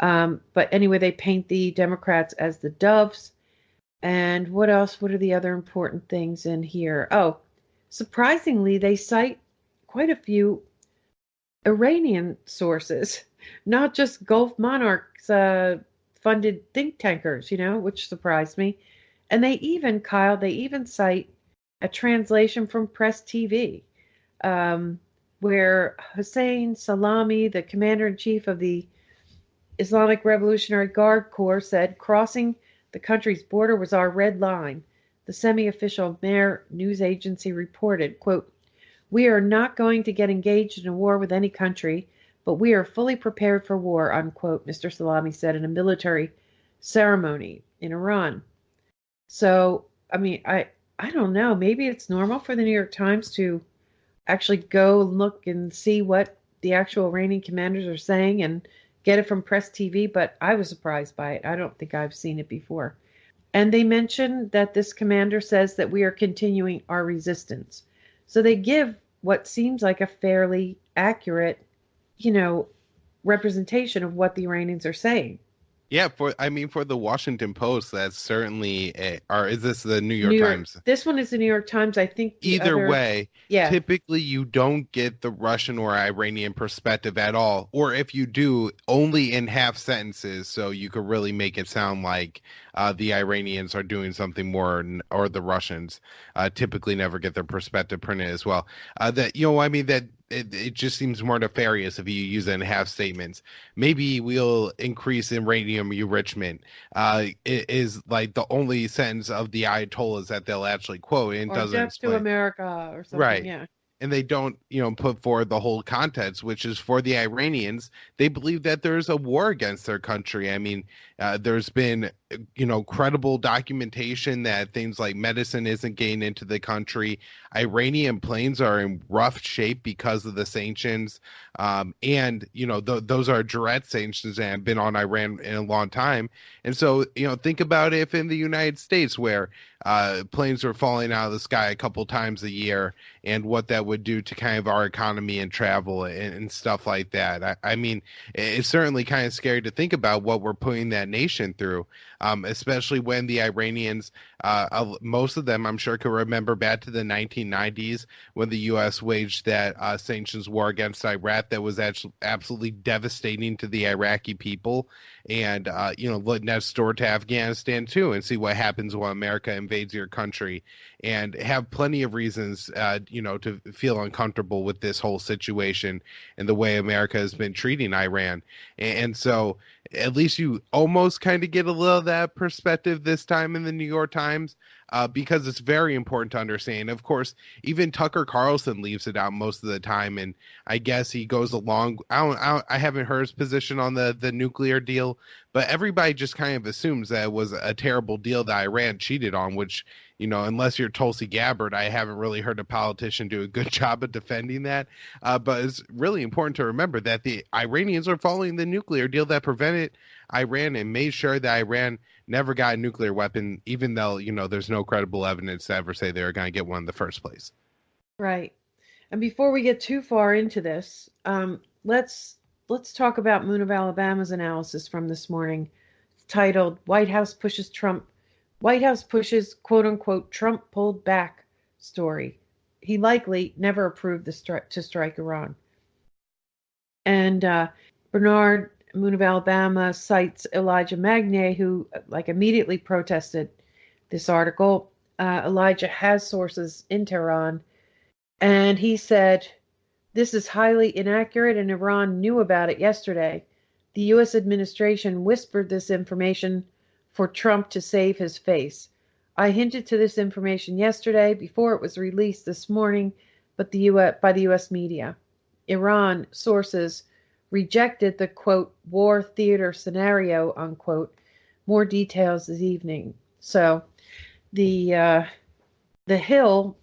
But anyway, they paint the Democrats as the doves. And what else? What are the other important things in here? Oh, surprisingly, they cite quite a few Iranian sources, not just Gulf monarchs funded think tankers, which surprised me. And Kyle, they even cite a translation from Press TV, where Hossein Salami, the commander-in-chief of the Islamic Revolutionary Guard Corps, said, "Crossing the country's border was our red line." The semi-official Mehr news agency reported, quote, "We are not going to get engaged in a war with any country, but we are fully prepared for war," unquote, Mr. Salami said in a military ceremony in Iran. So, I don't know. Maybe it's normal for the New York Times to actually go look and see what the actual Iranian commanders are saying and get it from Press TV, but I was surprised by it. I don't think I've seen it before. And they mentioned that this commander says that we are continuing our resistance. So they give what seems like a fairly accurate, representation of what the Iranians are saying. Yeah, for the Washington Post, that's certainly or is this the New York Times? This one is the New York Times. I think either way, yeah. Typically you don't get the Russian or Iranian perspective at all, or if you do, only in half sentences, so you could really make it sound like the Iranians are doing something more, or the Russians typically never get their perspective printed as well. It just seems more nefarious if you use it in half statements. Maybe we'll increase uranium enrichment. It is like the only sentence of the Ayatollahs that they'll actually quote, and or doesn't death explain. to America or something. Right. Yeah. And they don't, put forward the whole context, which is for the Iranians. They believe that there's a war against their country. There's been, credible documentation that things like medicine isn't getting into the country. Iranian planes are in rough shape because of the sanctions. Those are direct sanctions that have been on Iran in a long time. And so, think about if in the United States, where planes are falling out of the sky a couple times a year, and what that would do to kind of our economy and travel and stuff like that. It's certainly kind of scary to think about what we're putting that nation through, especially when the Iranians, most of them, I'm sure, can remember back to the 1990s when the U.S. waged that sanctions war against Iraq that was actually absolutely devastating to the Iraqi people. And, let that store to Afghanistan, too, and see what happens when America invades your country, and have plenty of reasons, to feel uncomfortable with this whole situation and the way America has been treating Iran. And so at least you almost kind of get a little of that perspective this time in the New York Times, because it's very important to understand. Of course, even Tucker Carlson leaves it out most of the time, and I guess he goes along. I haven't heard his position on the nuclear deal, but everybody just kind of assumes that it was a terrible deal that Iran cheated on, which, unless you're Tulsi Gabbard, I haven't really heard a politician do a good job of defending that. But it's really important to remember that the Iranians are following the nuclear deal that prevented Iran and made sure that Iran never got a nuclear weapon, even though, there's no credible evidence to ever say they were going to get one in the first place. Right. And before we get too far into this, let's talk about Moon of Alabama's analysis from this morning. It's titled White House pushes, quote unquote, Trump pulled back story. He likely never approved to strike Iran. And Bernard Moon of Alabama cites Elijah Magnier, who immediately protested this article. Elijah has sources in Tehran, and he said, "This is highly inaccurate, and Iran knew about it yesterday. The U.S. administration whispered this information for Trump to save his face. I hinted to this information yesterday before it was released this morning by the U.S. media. Iran sources rejected the, quote, war theater scenario, unquote. More details this evening." So the Hill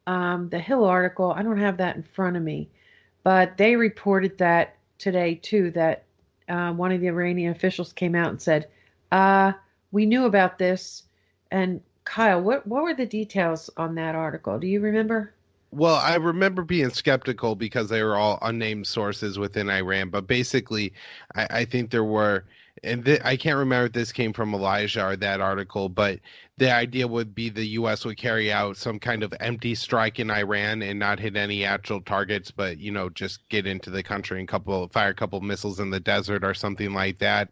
article, I don't have that in front of me, but they reported that today too, that one of the Iranian officials came out and said, we knew about this. And Kyle, what were the details on that article? Do you remember? Well, I remember being skeptical because they were all unnamed sources within Iran, but basically, I think there were, and I can't remember if this came from Elijah or that article, but the idea would be the U.S. would carry out some kind of empty strike in Iran and not hit any actual targets, but just get into the country and fire a couple missiles in the desert or something like that.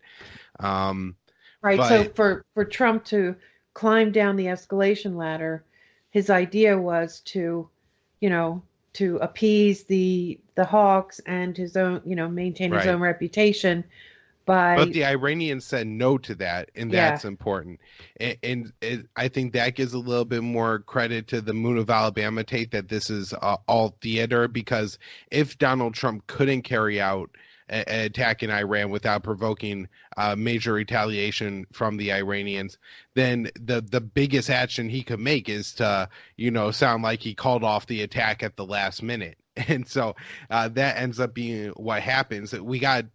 Right. But, so for Trump to climb down the escalation ladder, his idea was to appease the Hawks and his own, maintain his own reputation But the Iranians said no to that, and that's important. And I think that gives a little bit more credit to the Moon of Alabama take that this is all theater, because if Donald Trump couldn't carry out an attack in Iran without provoking major retaliation from the Iranians, then the biggest action he could make is to, sound like he called off the attack at the last minute. And so that ends up being what happens. We got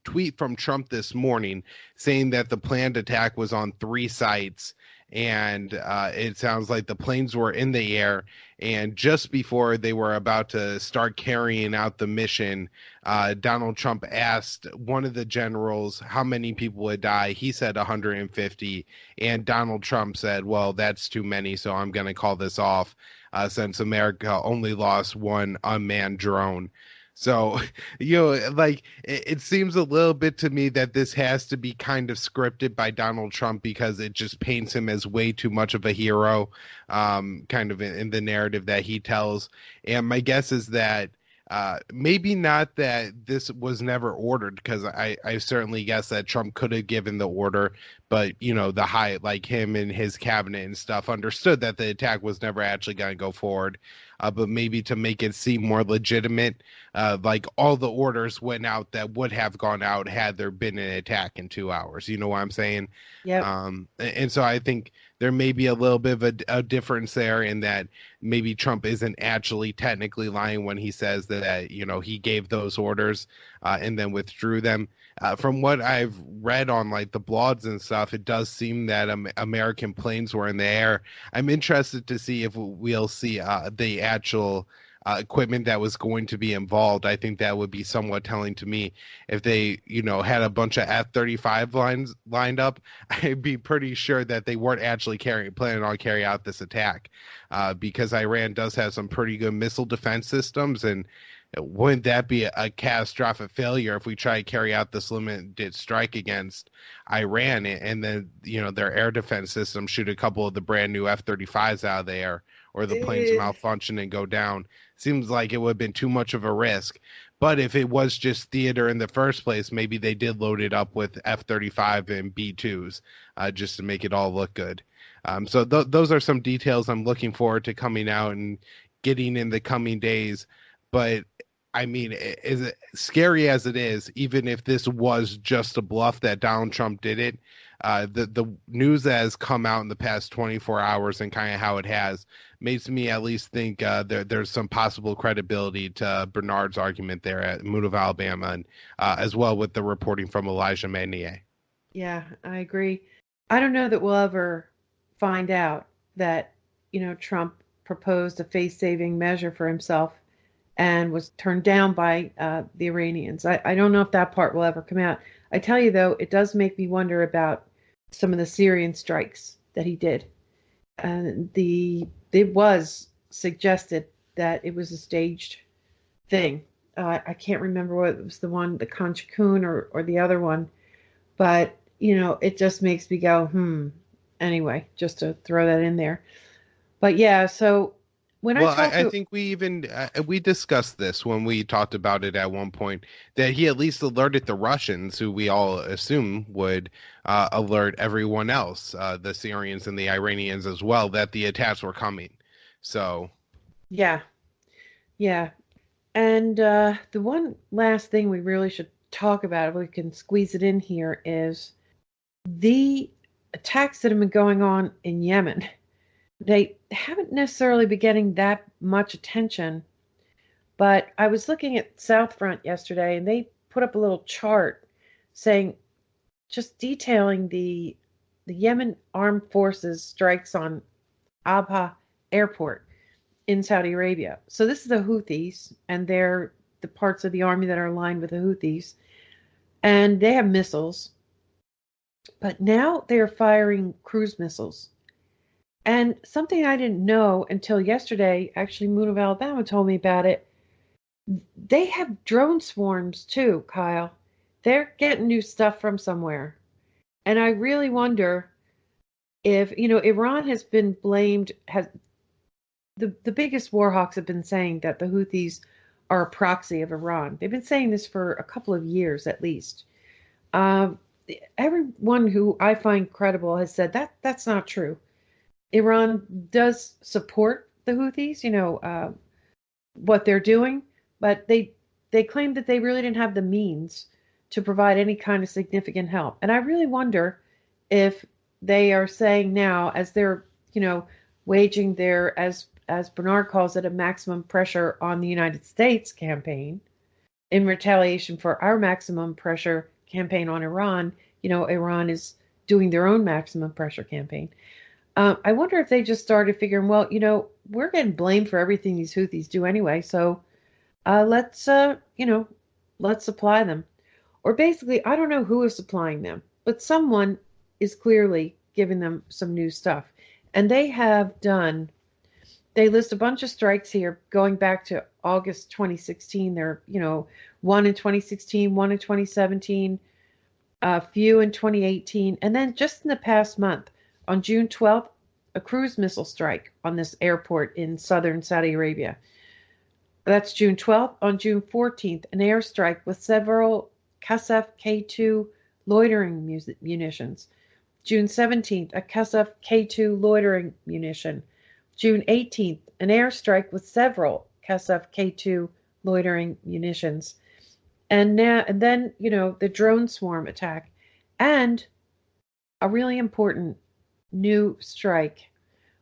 tweet from Trump this morning saying that the planned attack was on 3 sites, and it sounds like the planes were in the air, and just before they were about to start carrying out the mission, Donald Trump asked one of the generals how many people would die. He said 150, and Donald Trump said, well, that's too many, so I'm going to call this off, since America only lost one unmanned drone. So, it seems a little bit to me that this has to be kind of scripted by Donald Trump, because it just paints him as way too much of a hero, kind of in the narrative that he tells. And my guess is that maybe not that this was never ordered, because I certainly guess that Trump could have given the order, but the high, like him and his cabinet and stuff, understood that the attack was never actually going to go forward. But maybe to make it seem more legitimate, like all the orders went out that would have gone out had there been an attack in 2 hours. You know what I'm saying? Yeah. And so I think there may be a little bit of a difference there, in that maybe Trump isn't actually technically lying when he says that, he gave those orders and then withdrew them. From what I've read on the blogs and stuff, it does seem that American planes were in the air. I'm interested to see if we'll see the actual equipment that was going to be involved. I think that would be somewhat telling to me. If they, had a bunch of F-35 lined up, I'd be pretty sure that they weren't actually planning on carrying out this attack, because Iran does have some pretty good missile defense systems, and wouldn't that be a catastrophic failure if we try to carry out this limited strike against Iran, and then, their air defense system shoot a couple of the brand new F-35s out of the air, or the planes malfunction and go down? Seems like it would have been too much of a risk. But if it was just theater in the first place, maybe they did load it up with F-35 and B-2s just to make it all look good. So those are some details I'm looking forward to coming out and getting in the coming days. But I mean, as scary as it is, even if this was just a bluff that Donald Trump did it, the news that has come out in the past 24 hours and kind of how it has makes me at least think there's some possible credibility to Bernard's argument there at Moon of Alabama, and as well with the reporting from Elijah Magnier. Yeah, I agree. I don't know that we'll ever find out that, Trump proposed a face-saving measure for himself and was turned down by the Iranians. I don't know if that part will ever come out. I tell you, though, it does make me wonder about some of the Syrian strikes that he did. It was suggested that it was a staged thing. I can't remember what it was, the one, the Conchcoon or the other one, but it just makes me go, Anyway, just to throw that in there. But yeah, so when I Well, talk I to, think we even we discussed this when we talked about it at one point, that he at least alerted the Russians, who we all assume would alert everyone else, the Syrians and the Iranians as well, that the attacks were coming. So yeah, yeah, and the one last thing we really should talk about, if we can squeeze it in here, is the attacks that have been going on in Yemen. They haven't necessarily been getting that much attention, but I was looking at South Front yesterday, and they put up a little chart saying, just detailing the Yemen armed forces strikes on Abha airport in Saudi Arabia. So this is the Houthis, and they're the parts of the army that are aligned with the Houthis, and they have missiles, but now they're firing cruise missiles. And something I didn't know until yesterday, actually, Moon of Alabama told me about it. They have drone swarms too, Kyle. They're getting new stuff from somewhere. And I really wonder if, Iran has been blamed, has the biggest war hawks have been saying that the Houthis are a proxy of Iran. They've been saying this for a couple of years at least. Um, Everyone who I find credible has said that that's not true. Iran does support the Houthis, what they're doing, but they claim that they really didn't have the means to provide any kind of significant help. And I really wonder if they are saying now, as they're, waging their, as Bernard calls it, a maximum pressure on the United States campaign in retaliation for our maximum pressure campaign on Iran. Iran is doing their own maximum pressure campaign. I wonder if they just started figuring, well, we're getting blamed for everything these Houthis do anyway, so let's supply them. Or basically, I don't know who is supplying them, but someone is clearly giving them some new stuff. And they list a bunch of strikes here going back to August 2016. There are, one in 2016, one in 2017, a few in 2018, and then just in the past month, on June 12th, a cruise missile strike on this airport in southern Saudi Arabia. That's June 12th. On June 14th, an airstrike with several Qasef K2 loitering munitions. June 17th, a Qasef K2 loitering munition. June 18th, an airstrike with several Qasef K2 loitering munitions. And then, the drone swarm attack. And a really important new strike,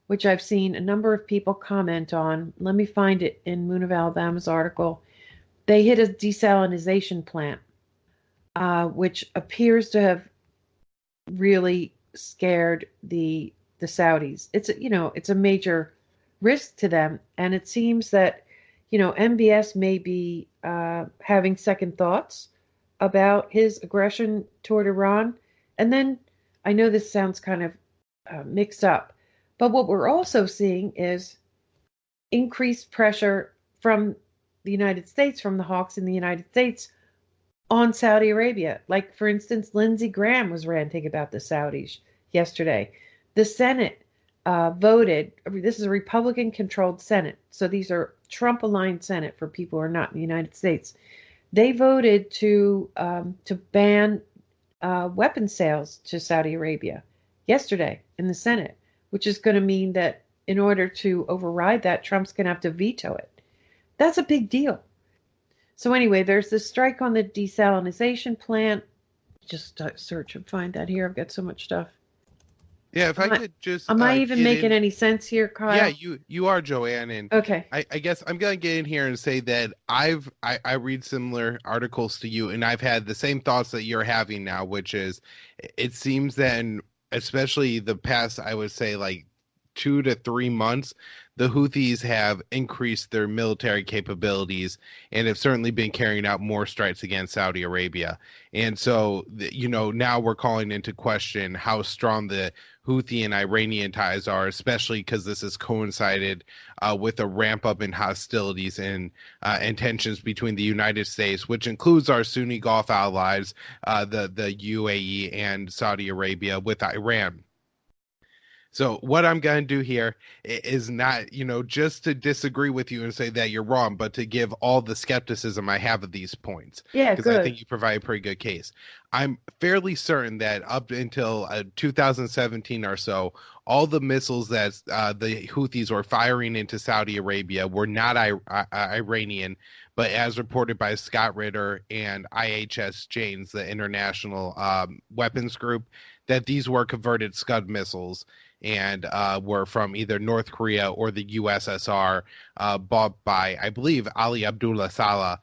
which I've seen a number of people comment on. Let me find it in Moon of Alabama's article. They hit a desalinization plant, which appears to have really scared the Saudis. It's a major risk to them, and it seems that MBS may be having second thoughts about his aggression toward Iran. And then I know this sounds kind of mixed up, but what we're also seeing is increased pressure from the United States, from the hawks in the United States on Saudi Arabia. Like, for instance, Lindsey Graham was ranting about the Saudis yesterday. The Senate voted, this is a Republican-controlled Senate, so these are Trump-aligned Senate for people who are not in the United States. They voted to ban weapons sales to Saudi Arabia yesterday in the Senate, which is going to mean that in order to override that, Trump's going to have to veto it. That's a big deal. So anyway, there's this strike on the desalinization plant. Just search and find that here. I've got so much stuff. Yeah, if I could just am I even making any sense here, Kyle? Yeah, you are, Joanne, and okay. I guess I'm gonna get in here and say that I read similar articles to you, and I've had the same thoughts that you're having now, which is it seems that, especially the past, I would say, like 2 to 3 months, the Houthis have increased their military capabilities and have certainly been carrying out more strikes against Saudi Arabia. And so, now we're calling into question how strong the Houthi and Iranian ties are, especially because this has coincided with a ramp up in hostilities and tensions between the United States, which includes our Sunni Gulf allies, the UAE and Saudi Arabia, with Iran. So what I'm going to do here is not, just to disagree with you and say that you're wrong, but to give all the skepticism I have of these points. Yeah, because I good. think you provide a pretty good case. I'm fairly certain that up until 2017 or so, all the missiles that the Houthis were firing into Saudi Arabia were not Iranian, but as reported by Scott Ritter and IHS Janes, the International Weapons Group, that these were converted Scud missiles and were from either North Korea or the USSR, bought by, I believe, Ali Abdullah Saleh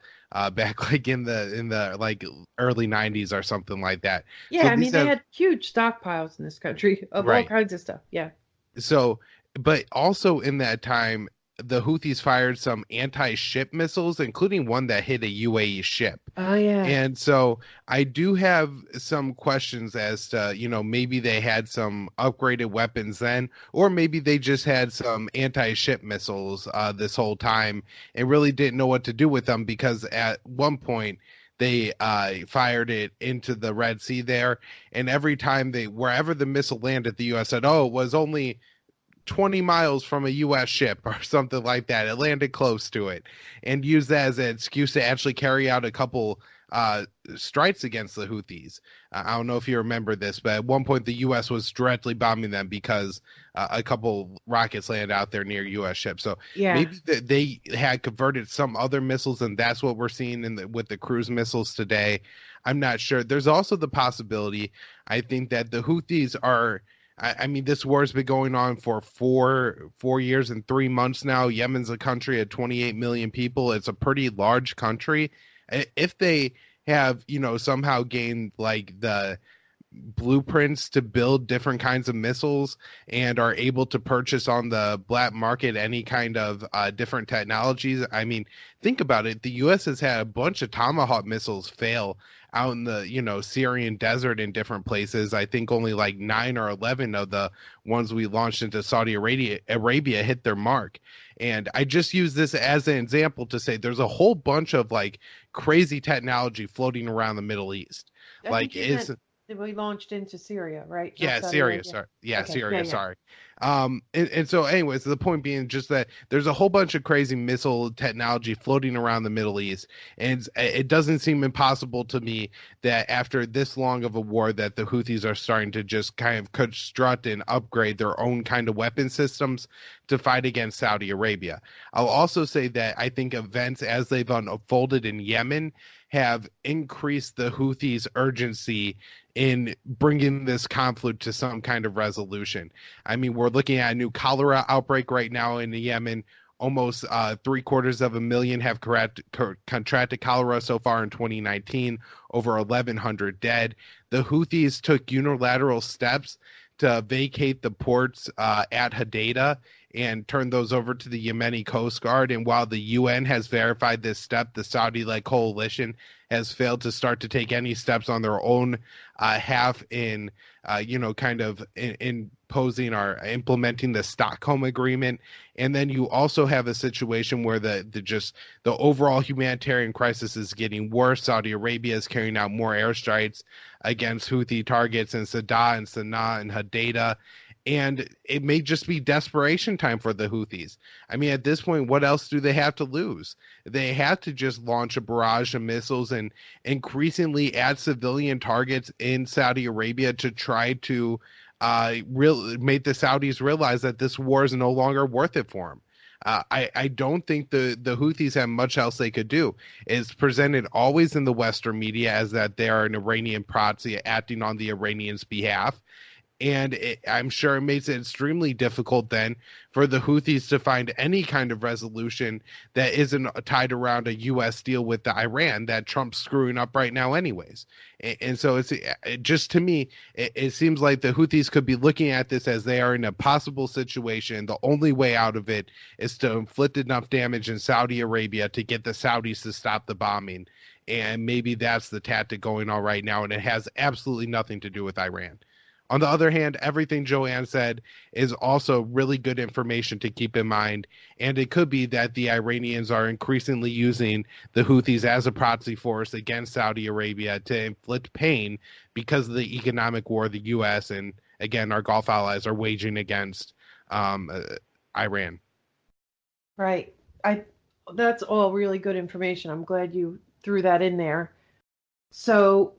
back like in the like early 90s or something like that. Yeah, So I mean, they had huge stockpiles in this country of all kinds of stuff. Yeah. So, but also in that time, the Houthis fired some anti-ship missiles, including one that hit a UAE ship. Oh, yeah. And so I do have some questions as to, maybe they had some upgraded weapons then, or maybe they just had some anti-ship missiles this whole time and really didn't know what to do with them, because at one point they fired it into the Red Sea there. And every time wherever the missile landed, the U.S. said, oh, it was only 20 miles from a U.S. ship or something like that. It landed close to it, and used that as an excuse to actually carry out a couple strikes against the Houthis. I don't know if you remember this, but at one point the U.S. was directly bombing them because a couple rockets landed out there near U.S. ships. So maybe they had converted some other missiles, and that's what we're seeing with the cruise missiles today. I'm not sure. There's also the possibility, I think, that the Houthis are, I mean, this war has been going on for four years and 3 months now. Yemen's a country of 28 million people. It's a pretty large country. If they have, somehow gained like the blueprints to build different kinds of missiles and are able to purchase on the black market any kind of different technologies. I mean, think about it. The U.S. has had a bunch of Tomahawk missiles fail out in the, Syrian desert in different places. I think only like 9 or 11 of the ones we launched into Saudi Arabia hit their mark. And I just use this as an example to say there's a whole bunch of like crazy technology floating around the Middle East. We launched into Syria, right? Yeah, Syria. Sorry. Yeah, okay. Syria. Yeah. Sorry. And so, anyways, the point being just that there's a whole bunch of crazy missile technology floating around the Middle East, and it doesn't seem impossible to me that after this long of a war, that the Houthis are starting to just kind of construct and upgrade their own kind of weapon systems to fight against Saudi Arabia. I'll also say that I think events as they've unfolded in Yemen have increased the Houthis' urgency in bringing this conflict to some kind of resolution. I mean, we're looking at a new cholera outbreak right now in Yemen. Almost 750,000 have contracted cholera so far in 2019, over 1,100 dead. The Houthis took unilateral steps to vacate the ports at Hodeidah and turn those over to the Yemeni Coast Guard. And while the UN has verified this step, the Saudi-led coalition has failed to start to take any steps on their own half in, kind of imposing or implementing the Stockholm Agreement. And then you also have a situation where the overall humanitarian crisis is getting worse. Saudi Arabia is carrying out more airstrikes against Houthi targets in Sadr and Sana'a and Hodeidah. And it may just be desperation time for the Houthis. I mean, at this point, what else do they have to lose? They have to just launch a barrage of missiles and increasingly add civilian targets in Saudi Arabia to try to make the Saudis realize that this war is no longer worth it for them. I don't think the Houthis have much else they could do. It's presented always in the Western media as that they are an Iranian proxy acting on the Iranians' behalf. And I'm sure it makes it extremely difficult then for the Houthis to find any kind of resolution that isn't tied around a U.S. deal with the Iran that Trump's screwing up right now anyways. And so it just, to me, it seems like the Houthis could be looking at this as they are in a possible situation. The only way out of it is to inflict enough damage in Saudi Arabia to get the Saudis to stop the bombing. And maybe that's the tactic going on right now, and it has absolutely nothing to do with Iran. On the other hand, everything Joanne said is also really good information to keep in mind. And it could be that the Iranians are increasingly using the Houthis as a proxy force against Saudi Arabia to inflict pain because of the economic war the U.S. and, again, our Gulf allies are waging against Iran. Right. That's all really good information. I'm glad you threw that in there. So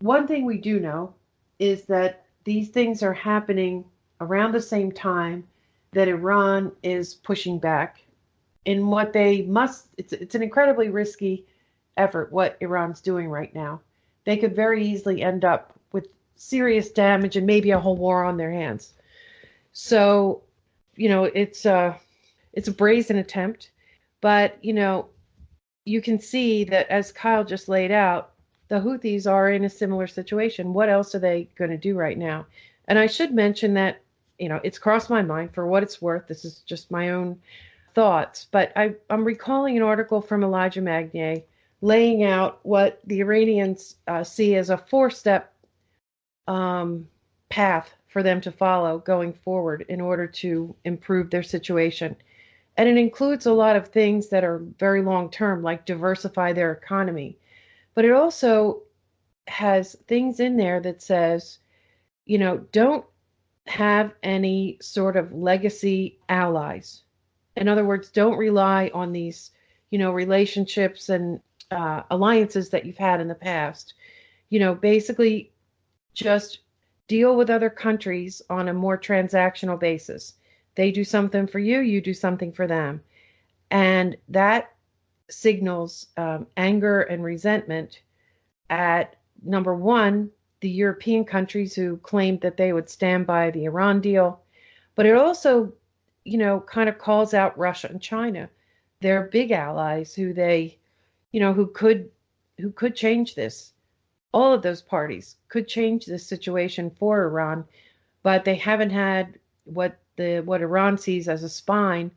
one thing we do know is that these things are happening around the same time that Iran is pushing back in what they must. It's an incredibly risky effort, what Iran's doing right now. They could very easily end up with serious damage and maybe a whole war on their hands. So, it's a brazen attempt, but, you can see that, as Kyle just laid out, the Houthis are in a similar situation. What else are they going to do right now? And I should mention that, it's crossed my mind. For what it's worth, this is just my own thoughts, but I'm recalling an article from Elijah Magnier laying out what the Iranians see as a 4-step path for them to follow going forward in order to improve their situation. And it includes a lot of things that are very long-term, like diversify their economy. But it also has things in there that says, don't have any sort of legacy allies. In other words, don't rely on these, relationships and alliances that you've had in the past. Basically just deal with other countries on a more transactional basis. They do something for you, you do something for them. And that signals anger and resentment at, number one, the European countries who claimed that they would stand by the Iran deal. But it also, kind of calls out Russia and China. They're big allies who they, who could change this. All of those parties could change this situation for Iran, but they haven't had what Iran sees as a spine,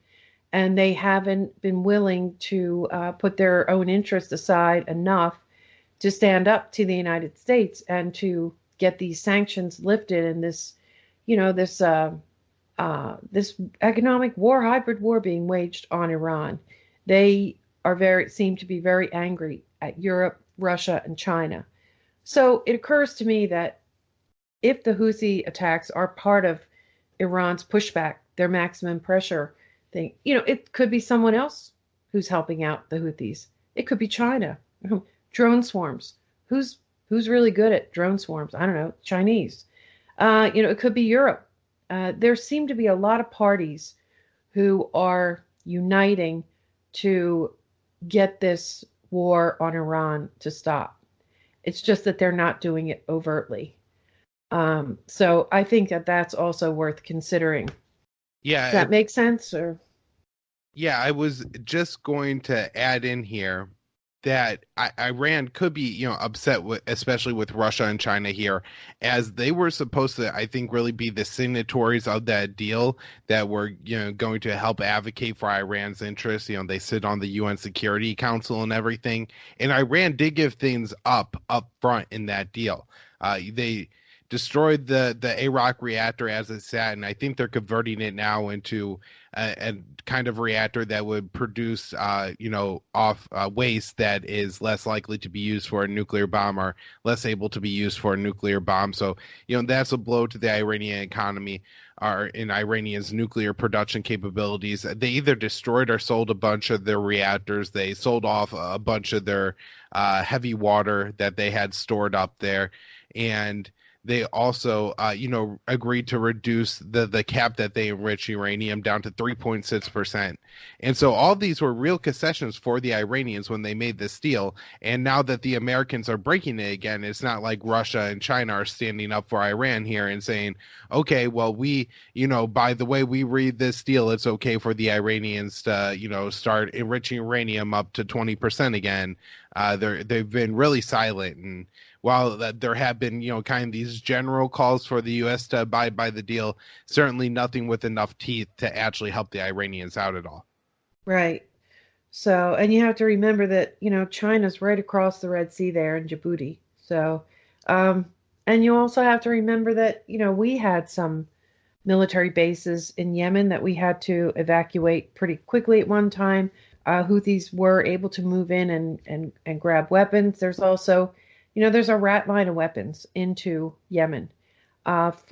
and they haven't been willing to put their own interests aside enough to stand up to the United States and to get these sanctions lifted and this economic war, hybrid war being waged on Iran. They seem to be very angry at Europe, Russia, and China. So it occurs to me that if the Houthi attacks are part of Iran's pushback, their maximum pressure thing, it could be someone else who's helping out the Houthis. It could be China. Drone swarms. Who's really good at drone swarms? I don't know. Chinese. It could be Europe. There seem to be a lot of parties who are uniting to get this war on Iran to stop. It's just that they're not doing it overtly. So I think that that's also worth considering. Yeah. Does that make sense? Or? Yeah, I was just going to add in here that Iran could be, upset with, especially with Russia and China here, as they were supposed to, I think, really be the signatories of that deal that were, going to help advocate for Iran's interests. They sit on the UN Security Council and everything, and Iran did give things up front in that deal. They destroyed the Arak reactor as it sat, and I think they're converting it now into a kind of reactor that would produce, waste that is less likely to be used for a nuclear bomb or less able to be used for a nuclear bomb. So, that's a blow to the Iranian economy or in Iranian's nuclear production capabilities. They either destroyed or sold a bunch of their reactors. They sold off a bunch of their heavy water that they had stored up there. And they also, agreed to reduce the cap that they enrich uranium down to 3.6%. And so all these were real concessions for the Iranians when they made this deal. And now that the Americans are breaking it again, it's not like Russia and China are standing up for Iran here and saying, okay, well, by the way we read this deal, it's okay for the Iranians to, start enriching uranium up to 20% again. They've been really silent. And while there have been, kind of these general calls for the U.S. to abide by the deal, certainly nothing with enough teeth to actually help the Iranians out at all. Right. So, and you have to remember that, China's right across the Red Sea there in Djibouti. So, and you also have to remember that, we had some military bases in Yemen that we had to evacuate pretty quickly at one time. Houthis were able to move in and grab weapons. There's also, there's a rat line of weapons into Yemen. It's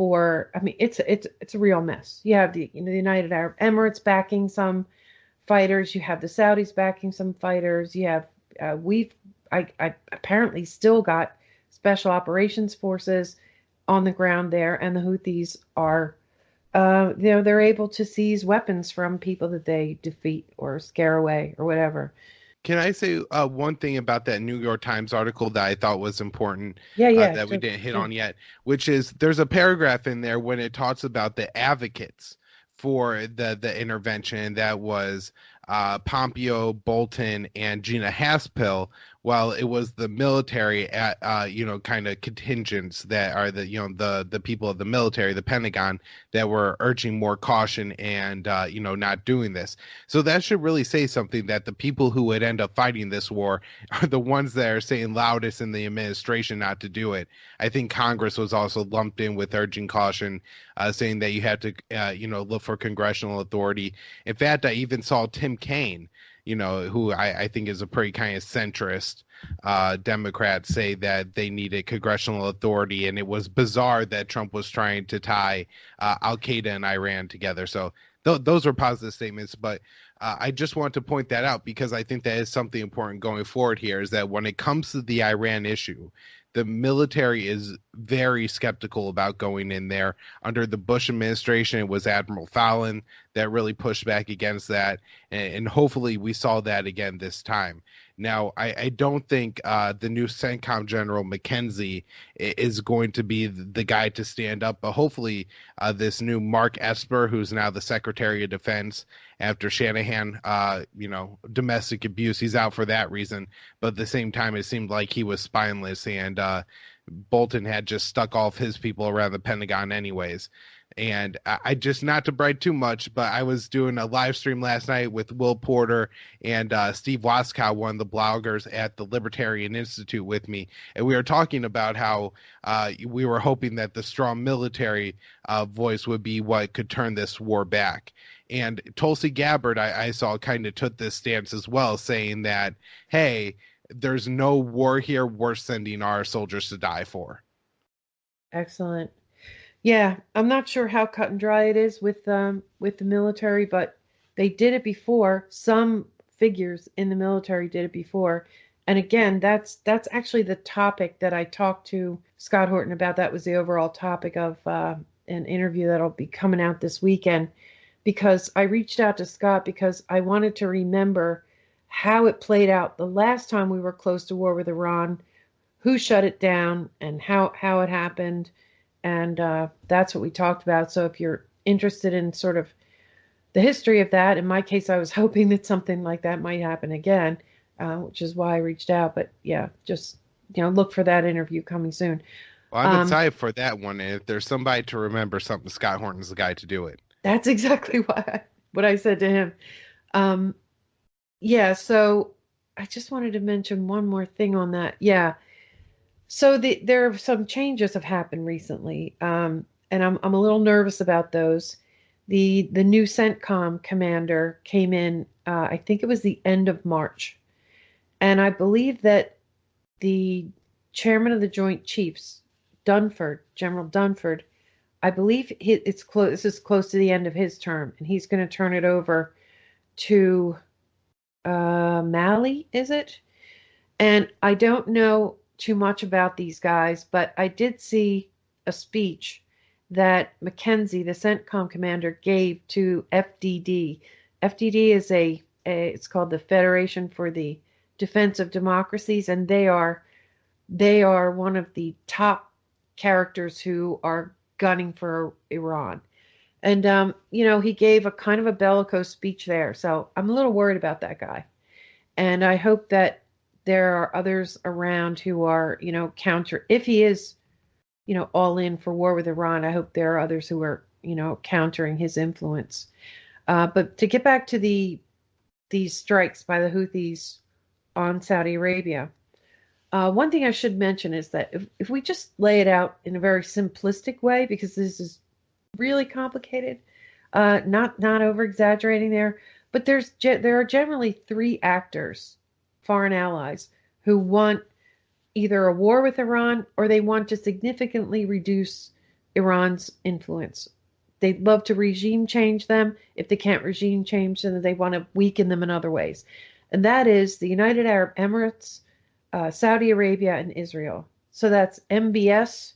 a real mess. You have the United Arab Emirates backing some fighters. You have the Saudis backing some fighters. You have I apparently still got special operations forces on the ground there, and the Houthis are they're able to seize weapons from people that they defeat or scare away or whatever. Can I say one thing about that New York Times article that I thought was important that we didn't hit on yet, which is there's a paragraph in there when it talks about the advocates for the intervention that was Pompeo, Bolton, and Gina Haspel, while it was the military at kind of contingents that are the people of the military, the Pentagon, that were urging more caution and not doing this. So that should really say something, that the people who would end up fighting this war are the ones that are saying loudest in the administration not to do it. I think Congress was also lumped in with urging caution, saying that you had to look for congressional authority. In fact, I even saw Tim Kaine, who I think is a pretty kind of centrist Democrat, say that they needed congressional authority. And it was bizarre that Trump was trying to tie Al-Qaeda and Iran together. So those were positive statements. But I just want to point that out because I think that is something important going forward here, is that when it comes to the Iran issue, the military is very skeptical about going in there. Under the Bush administration, it was Admiral Fallon that really pushed back against that. And hopefully we saw that again this time. Now, I don't think the new CENTCOM General McKenzie is going to be the guy to stand up, but hopefully this new Mark Esper, who's now the Secretary of Defense after Shanahan, domestic abuse, he's out for that reason. But at the same time, it seemed like he was spineless, and Bolton had just stuck all of his people around the Pentagon anyways. And I just, not to brag too much, but I was doing a live stream last night with Will Porter and Steve Waskow, one of the bloggers at the Libertarian Institute, with me. And we were talking about how we were hoping that the strong military voice would be what could turn this war back. And Tulsi Gabbard, I saw, kind of took this stance as well, saying that, hey, there's no war here worth sending our soldiers to die for. Excellent. Yeah, I'm not sure how cut and dry it is with the military, but they did it before. Some figures in the military did it before. And again, that's actually the topic that I talked to Scott Horton about. That was the overall topic of an interview that'll be coming out this weekend, because I reached out to Scott because I wanted to remember how it played out the last time we were close to war with Iran, who shut it down, and how it happened. And that's what we talked about. So if you're interested in sort of the history of that, in my case, I was hoping that something like that might happen again, which is why I reached out. But yeah, just, look for that interview coming soon. Well, I'm excited for that one. And if there's somebody to remember something, Scott Horton's the guy to do it. That's exactly what I said to him. Yeah, so I just wanted to mention one more thing on that. Yeah. So there are some changes have happened recently, and I'm a little nervous about those. The new CENTCOM commander came in, I think it was the end of March, and I believe that the chairman of the Joint Chiefs, General Dunford, I believe it's close. This is close to the end of his term, and he's going to turn it over to Mali, is it? And I don't know too much about these guys, but I did see a speech that McKenzie, the CENTCOM commander, gave to FDD. FDD is it's called the Federation for the Defense of Democracies, and they are one of the top characters who are gunning for Iran. And he gave a kind of a bellicose speech there, so I'm a little worried about that guy. And I hope that there are others around who are, counter. If he is, all in for war with Iran, I hope there are others who are, countering his influence. But to get back to these strikes by the Houthis on Saudi Arabia, one thing I should mention is that if we just lay it out in a very simplistic way, because this is really complicated, not over exaggerating there, but there are generally three actors, foreign allies, who want either a war with Iran or they want to significantly reduce Iran's influence. They'd love to regime change them. If they can't regime change them, they want to weaken them in other ways. And that is the United Arab Emirates, Saudi Arabia, and Israel. So that's MBS,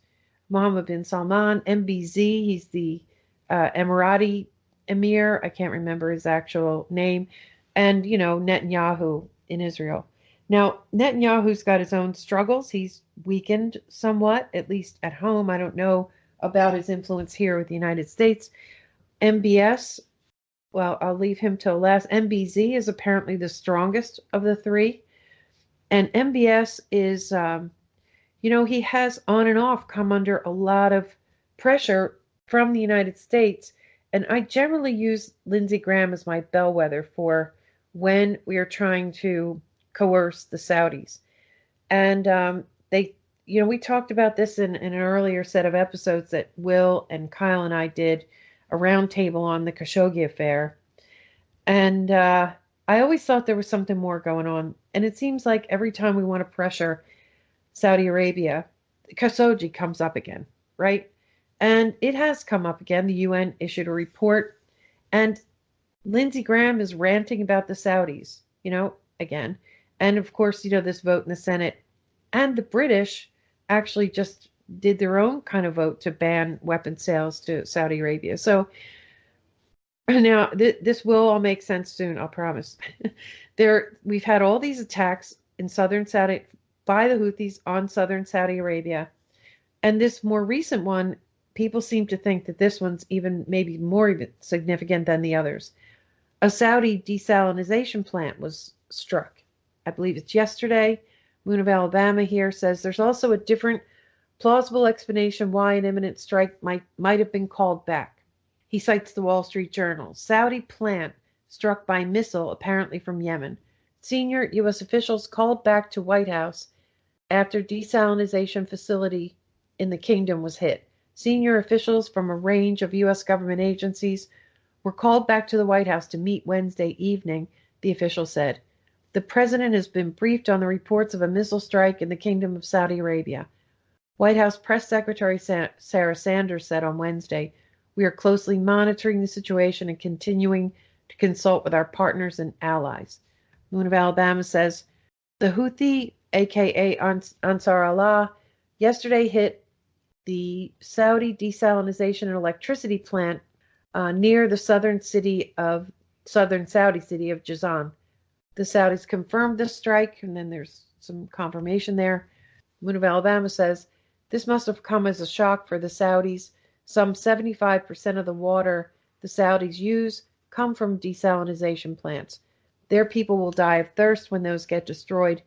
Mohammed bin Salman, MBZ, he's the Emirati emir, I can't remember his actual name, and, Netanyahu in Israel. Now, Netanyahu's got his own struggles. He's weakened somewhat, at least at home. I don't know about his influence here with the United States. MBS, well, I'll leave him till last. MBZ is apparently the strongest of the three. And MBS is, he has on and off come under a lot of pressure from the United States. And I generally use Lindsey Graham as my bellwether for when we are trying to coerce the Saudis. And we talked about this in an earlier set of episodes that Will and Kyle and I did a roundtable on the Khashoggi affair. And I always thought there was something more going on. And it seems like every time we want to pressure Saudi Arabia, Khashoggi comes up again, right? And it has come up again. The UN issued a report, and Lindsey Graham is ranting about the Saudis, again. And of course, this vote in the Senate, and the British actually just did their own kind of vote to ban weapon sales to Saudi Arabia. So now this will all make sense soon, I'll promise. We've had all these attacks in southern Saudi by the Houthis on southern Saudi Arabia. And this more recent one, people seem to think that this one's maybe more significant than the others. A Saudi desalination plant was struck. I believe it's yesterday. Moon of Alabama here says there's also a different plausible explanation why an imminent strike might have been called back. He cites the Wall Street Journal. Saudi plant struck by missile apparently from Yemen. Senior U.S. officials called back to White House after desalination facility in the kingdom was hit. Senior officials from a range of U.S. government agencies were called back to the White House to meet Wednesday evening, the official said. The president has been briefed on the reports of a missile strike in the Kingdom of Saudi Arabia. White House Press Secretary Sarah Sanders said on Wednesday, "We are closely monitoring the situation and continuing to consult with our partners and allies." Moon of Alabama says, the Houthi, a.k.a. Ansar Allah, yesterday hit the Saudi desalination and electricity plant near the southern Saudi city of Jazan. The Saudis confirmed the strike, and then there's some confirmation there. Moon of Alabama says, this must have come as a shock for the Saudis. Some 75% of the water the Saudis use come from desalination plants. Their people will die of thirst when those get destroyed.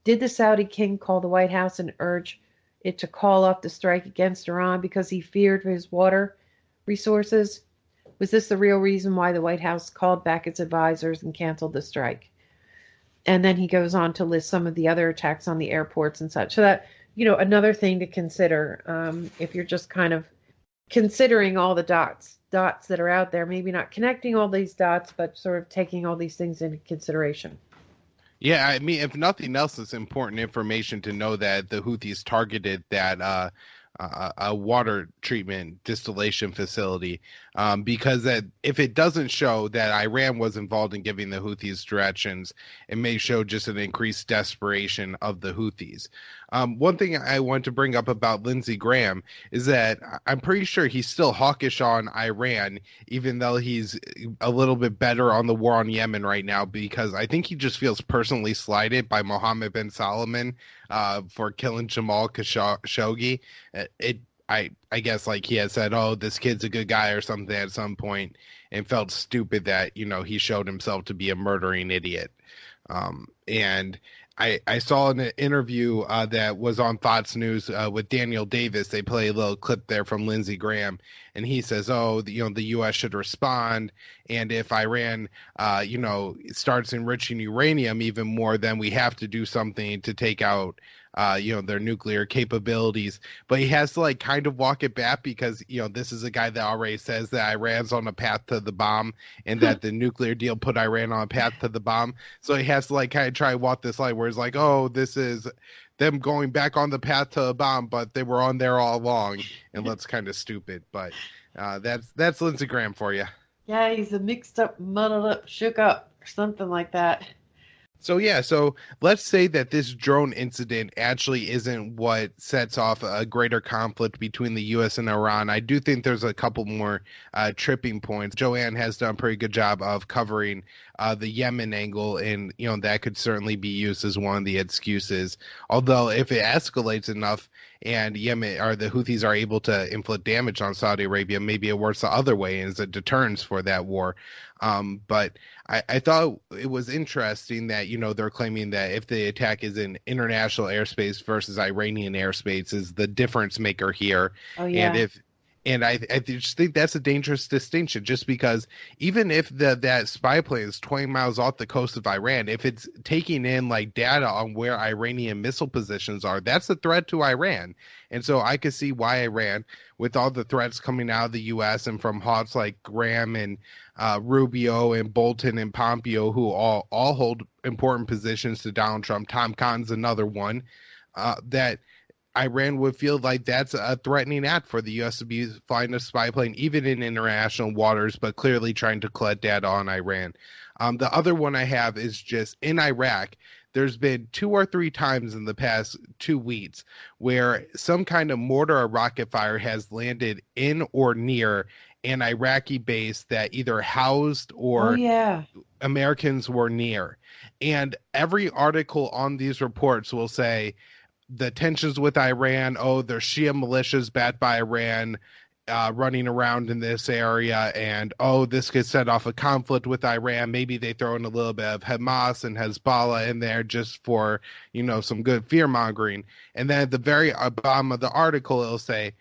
Did the Saudi king call the White House and urge it to call off the strike against Iran because he feared for his water resources? Was this the real reason why the White House called back its advisors and canceled the strike? And then he goes on to list some of the other attacks on the airports and such. So that, another thing to consider, if you're just kind of considering all the dots that are out there, maybe not connecting all these dots, but sort of taking all these things into consideration. Yeah, I mean, if nothing else, it's important information to know that the Houthis targeted that a water treatment distillation facility, because that if it doesn't show that Iran was involved in giving the Houthis directions, it may show just an increased desperation of the Houthis. One thing I want to bring up about Lindsey Graham is that I'm pretty sure he's still hawkish on Iran, even though he's a little bit better on the war on Yemen right now, because I think he just feels personally slighted by Mohammed bin Salman for killing Jamal Khashoggi. I guess like he had said, oh, this kid's a good guy or something at some point, and felt stupid that, he showed himself to be a murdering idiot. And I saw an interview that was on Fox News with Daniel Davis. They play a little clip there from Lindsey Graham, and he says, "Oh, the U.S. should respond, and if Iran, starts enriching uranium even more, then we have to do something to take out." Their nuclear capabilities, but he has to kind of walk it back because, this is a guy that already says that Iran's on a path to the bomb and that the nuclear deal put Iran on a path to the bomb. So he has to kind of try to walk this line where it's like, oh, this is them going back on the path to a bomb, but they were on there all along, and that's kind of stupid. But that's Lindsey Graham for you. Yeah, he's a mixed up, muddled up, shook up, or something like that. So let's say that this drone incident actually isn't what sets off a greater conflict between the U.S. and Iran. I do think there's a couple more tripping points. Joanne has done a pretty good job of covering the Yemen angle, and that could certainly be used as one of the excuses. Although if it escalates enough and Yemen or the Houthis are able to inflict damage on Saudi Arabia, maybe it works the other way as a deterrence for that war. But I thought it was interesting that, they're claiming that if the attack is in international airspace versus Iranian airspace is the difference maker here. Oh, yeah. And I just think that's a dangerous distinction, just because even if that spy plane is 20 miles off the coast of Iran, if it's taking in data on where Iranian missile positions are, that's a threat to Iran. And so I could see why Iran, with all the threats coming out of the U.S. and from hawks like Graham and Rubio and Bolton and Pompeo, who all hold important positions to Donald Trump, Tom Cotton's another one, that Iran would feel like that's a threatening act for the U.S. to be flying a spy plane, even in international waters, but clearly trying to collect data on Iran. The other one I have is just in Iraq. There's been 2 or 3 times in the past 2 weeks where some kind of mortar or rocket fire has landed in or near an Iraqi base that either housed or Americans were near. And every article on these reports will say, the tensions with Iran, there's Shia militias backed by Iran running around in this area, and this could set off a conflict with Iran. Maybe they throw in a little bit of Hamas and Hezbollah in there just for, some good fear-mongering. And then at the very bottom of the article, it'll say,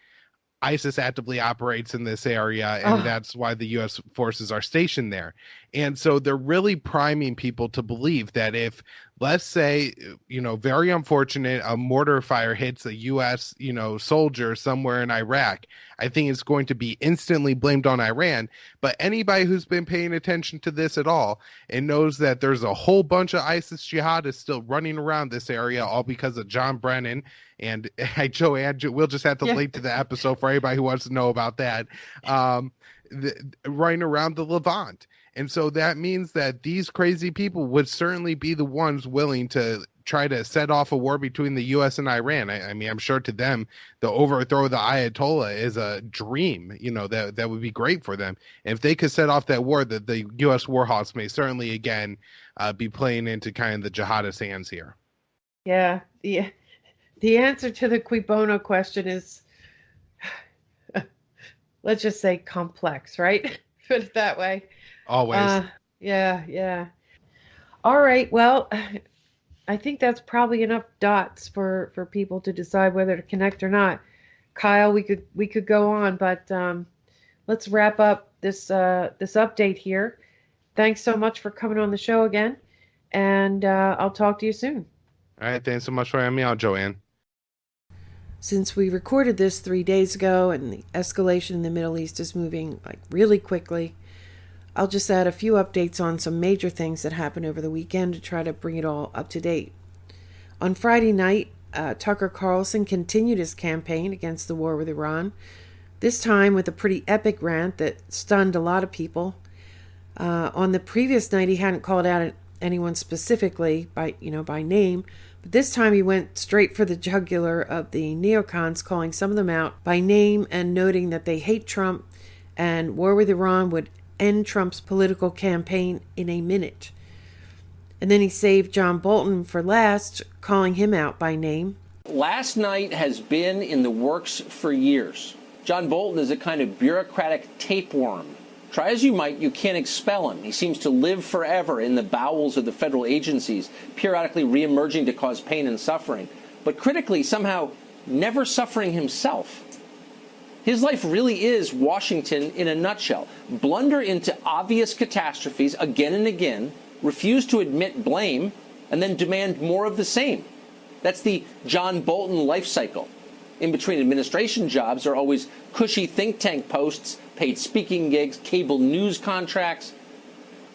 ISIS actively operates in this area, and that's why the U.S. forces are stationed there. And so they're really priming people to believe that if, let's say, very unfortunate, a mortar fire hits a U.S., soldier somewhere in Iraq, I think it's going to be instantly blamed on Iran. But anybody who's been paying attention to this at all and knows that there's a whole bunch of ISIS jihadists still running around this area, all because of John Brennan. And Joanne, we'll just have to link to the episode for anybody who wants to know about that, running around the Levant. And so that means that these crazy people would certainly be the ones willing to try to set off a war between the U.S. and Iran. I mean, I'm sure to them, the overthrow of the Ayatollah is a dream, that would be great for them. And if they could set off that war, the U.S. war hawks may certainly, again, be playing into kind of the jihadist hands here. Yeah. The answer to the cui bono question is, let's just say complex, right? Put it that way. Always. Yeah. All right. Well, I think that's probably enough dots for people to decide whether to connect or not. Kyle, we could go on, but let's wrap up this update here. Thanks so much for coming on the show again, and I'll talk to you soon. All right. Thanks so much for having me out, Joanne. Since we recorded this 3 days ago and the escalation in the Middle East is moving really quickly, I'll just add a few updates on some major things that happened over the weekend to try to bring it all up to date. On Friday night, Tucker Carlson continued his campaign against the war with Iran, this time with a pretty epic rant that stunned a lot of people. On the previous night, he hadn't called out anyone specifically by name, But this time he went straight for the jugular of the neocons, calling some of them out by name and noting that they hate Trump and war with Iran would end Trump's political campaign in a minute. And then he saved John Bolton for last, calling him out by name. Last night has been in the works for years. John Bolton is a kind of bureaucratic tapeworm. Try as you might, you can't expel him. He seems to live forever in the bowels of the federal agencies, periodically reemerging to cause pain and suffering, but critically somehow never suffering himself. His life really is Washington in a nutshell. Blunder into obvious catastrophes again and again, refuse to admit blame, and then demand more of the same. That's the John Bolton life cycle. In between administration jobs are always cushy think tank posts, paid speaking gigs, cable news contracts.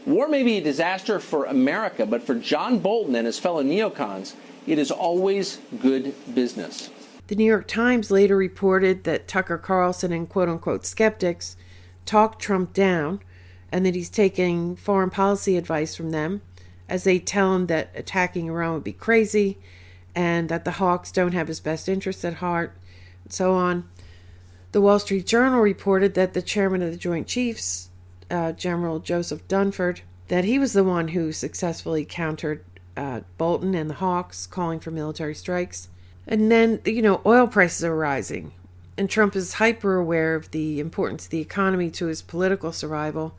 War may be a disaster for America, but for John Bolton and his fellow neocons, it is always good business. The New York Times later reported that Tucker Carlson and quote-unquote skeptics talked Trump down and that he's taking foreign policy advice from them as they tell him that attacking Iran would be crazy and that the hawks don't have his best interests at heart, and so on. The Wall Street Journal reported that the chairman of the Joint Chiefs, General Joseph Dunford, that he was the one who successfully countered Bolton and the hawks, calling for military strikes. And then, oil prices are rising, and Trump is hyper aware of the importance of the economy to his political survival.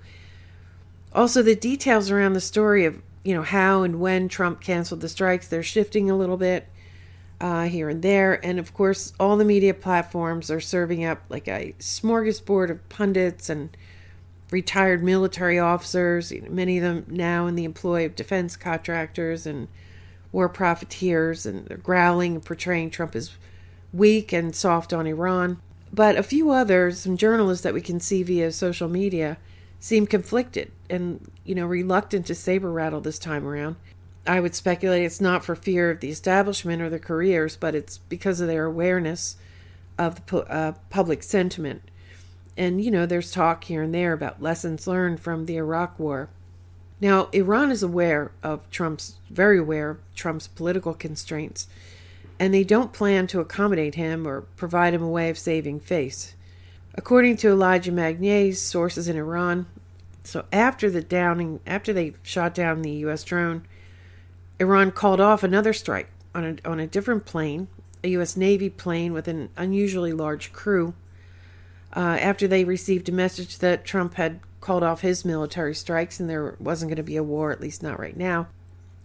Also, the details around the story of how and when Trump canceled the strikes, they're shifting a little bit here and there. And of course, all the media platforms are serving up like a smorgasbord of pundits and retired military officers, many of them now in the employ of defense contractors and war profiteers, and they're growling and portraying Trump as weak and soft on Iran. But a few others, some journalists that we can see via social media, seem conflicted and, reluctant to saber rattle this time around. I would speculate it's not for fear of the establishment or their careers, but it's because of their awareness of the public sentiment. And, there's talk here and there about lessons learned from the Iraq War. Now, Iran is very aware of Trump's political constraints, and they don't plan to accommodate him or provide him a way of saving face. According to Elijah Magnier's sources in Iran, so after they shot down the U.S. drone, Iran called off another strike on a different plane, a U.S. Navy plane with an unusually large crew, after they received a message that Trump had called off his military strikes and there wasn't going to be a war, at least not right now.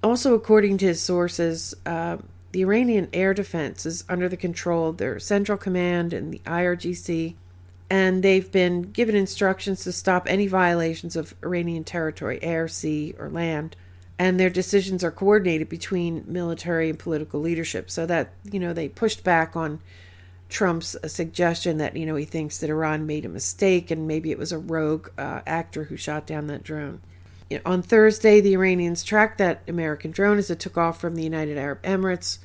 Also, according to his sources, the Iranian air defense is under the control of their Central Command and the IRGC, and they've been given instructions to stop any violations of Iranian territory, air, sea, or land. And their decisions are coordinated between military and political leadership, so that, they pushed back on Trump's suggestion that, he thinks that Iran made a mistake and maybe it was a rogue actor who shot down that drone. On Thursday, the Iranians tracked that American drone as it took off from the United Arab Emirates,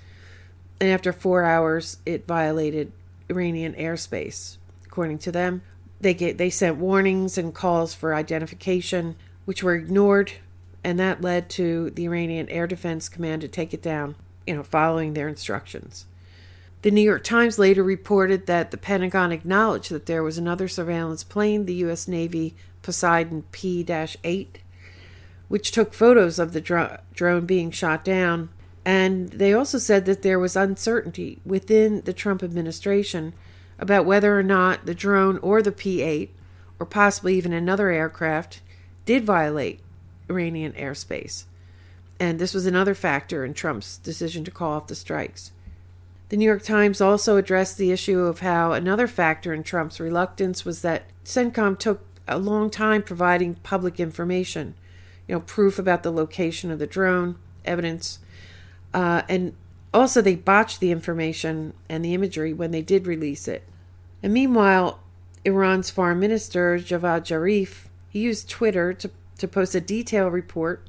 and after 4 hours, it violated Iranian airspace. According to them, they sent warnings and calls for identification, which were ignored, and that led to the Iranian Air Defense Command to take it down, following their instructions. The New York Times later reported that the Pentagon acknowledged that there was another surveillance plane, the U.S. Navy Poseidon P-8, which took photos of the drone being shot down. And they also said that there was uncertainty within the Trump administration about whether or not the drone or the P-8, or possibly even another aircraft, did violate Iranian airspace. And this was another factor in Trump's decision to call off the strikes. The New York Times also addressed the issue of how another factor in Trump's reluctance was that CENTCOM took a long time providing public information, proof about the location of the drone, evidence, and also they botched the information and the imagery when they did release it. And meanwhile, Iran's foreign minister, Javad Zarif, he used Twitter to post a detailed report,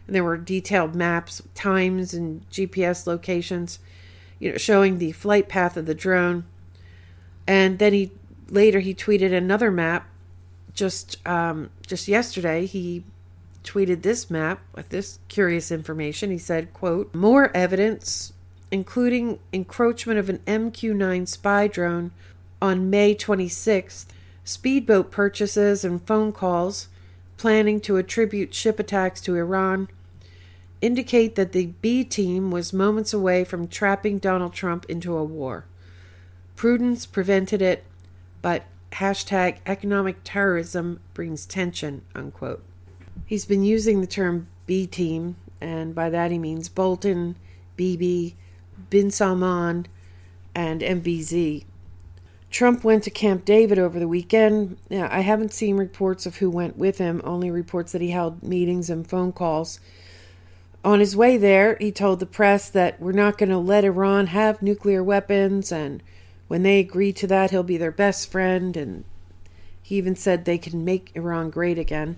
and there were detailed maps, times, and GPS locations, showing the flight path of the drone. And then he tweeted another map just yesterday. He tweeted this map with this curious information. He said, quote, more evidence, including encroachment of an MQ-9 spy drone on May 26th, speedboat purchases and phone calls planning to attribute ship attacks to Iran, indicate that the B team was moments away from trapping Donald Trump into a war. Prudence prevented it, but hashtag economic terrorism brings tension, unquote. He's been using the term B team, and by that he means Bolton, Bibi, Bin Salman, and MBZ. Trump went to Camp David over the weekend. Now, I haven't seen reports of who went with him, only reports that he held meetings and phone calls. On his way there, he told the press that we're not going to let Iran have nuclear weapons, and when they agree to that, he'll be their best friend, and he even said they can make Iran great again.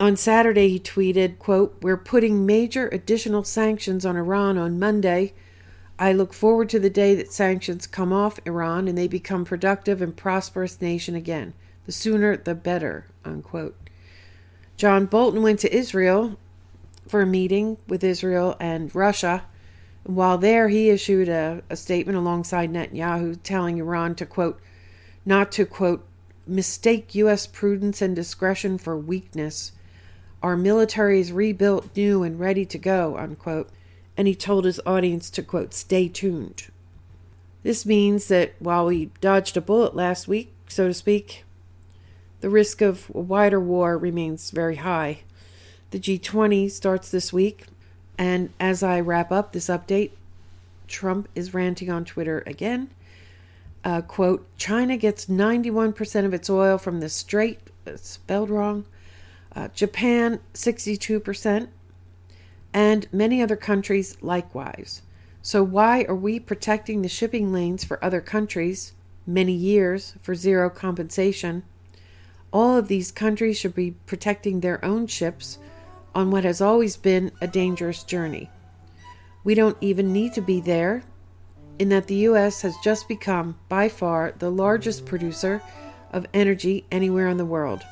On Saturday, he tweeted, quote, we're putting major additional sanctions on Iran on Monday. I look forward to the day that sanctions come off Iran and they become productive and prosperous nation again. The sooner, the better, unquote. John Bolton went to Israel for a meeting with Israel and Russia. While there, he issued a statement alongside Netanyahu telling Iran to, quote, not to, quote, mistake U.S. prudence and discretion for weakness. Our military is rebuilt new and ready to go, unquote. And he told his audience to, quote, stay tuned. This means that while we dodged a bullet last week, so to speak, the risk of a wider war remains very high. The G20 starts this week, and as I wrap up this update, Trump is ranting on Twitter again. Quote, China gets 91% of its oil from the Strait, spelled wrong. Japan, 62%. And many other countries likewise. So why are we protecting the shipping lanes for other countries, many years, for zero compensation? All of these countries should be protecting their own ships on what has always been a dangerous journey. We don't even need to be there, in that the U.S. has just become, by far, the largest producer of energy anywhere in the world.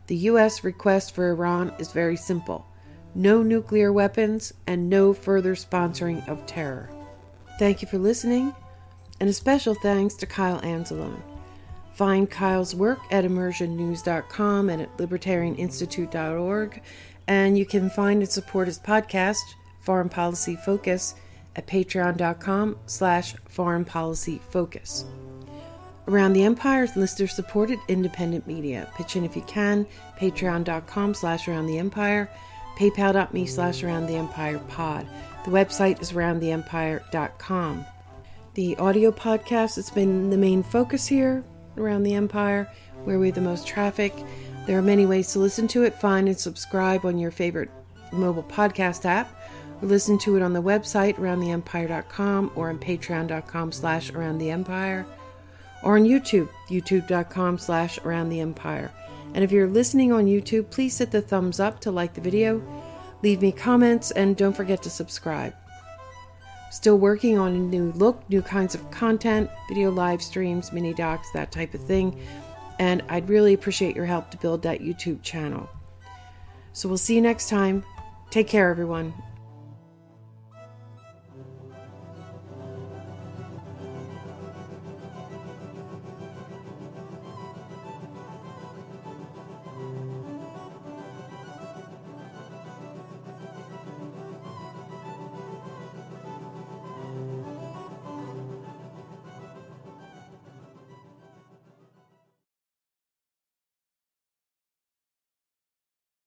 The U.S. request for Iran is very simple. No nuclear weapons, and no further sponsoring of terror. Thank you for listening, and a special thanks to Kyle Anzalone. Find Kyle's work at immersionnews.com and at libertarianinstitute.org, and you can find and support his podcast, Foreign Policy Focus, at patreon.com/foreignpolicyfocus. Around the Empire is listener-supported independent media. Pitch in if you can, patreon.com/aroundtheempire, paypal.me/aroundtheempirepod. The website is aroundtheempire.com. The audio podcast has been the main focus here, Around the Empire, where we have the most traffic. There are many ways to listen to it. Find and subscribe on your favorite mobile podcast app, or listen to it on the website, aroundtheempire.com, or on patreon.com/aroundtheempire, or on YouTube, youtube.com/aroundtheempire. And if you're listening on YouTube, please hit the thumbs up to like the video, leave me comments, and don't forget to subscribe. Still working on a new look, new kinds of content, video live streams, mini docs, that type of thing. And I'd really appreciate your help to build that YouTube channel. So we'll see you next time. Take care, everyone.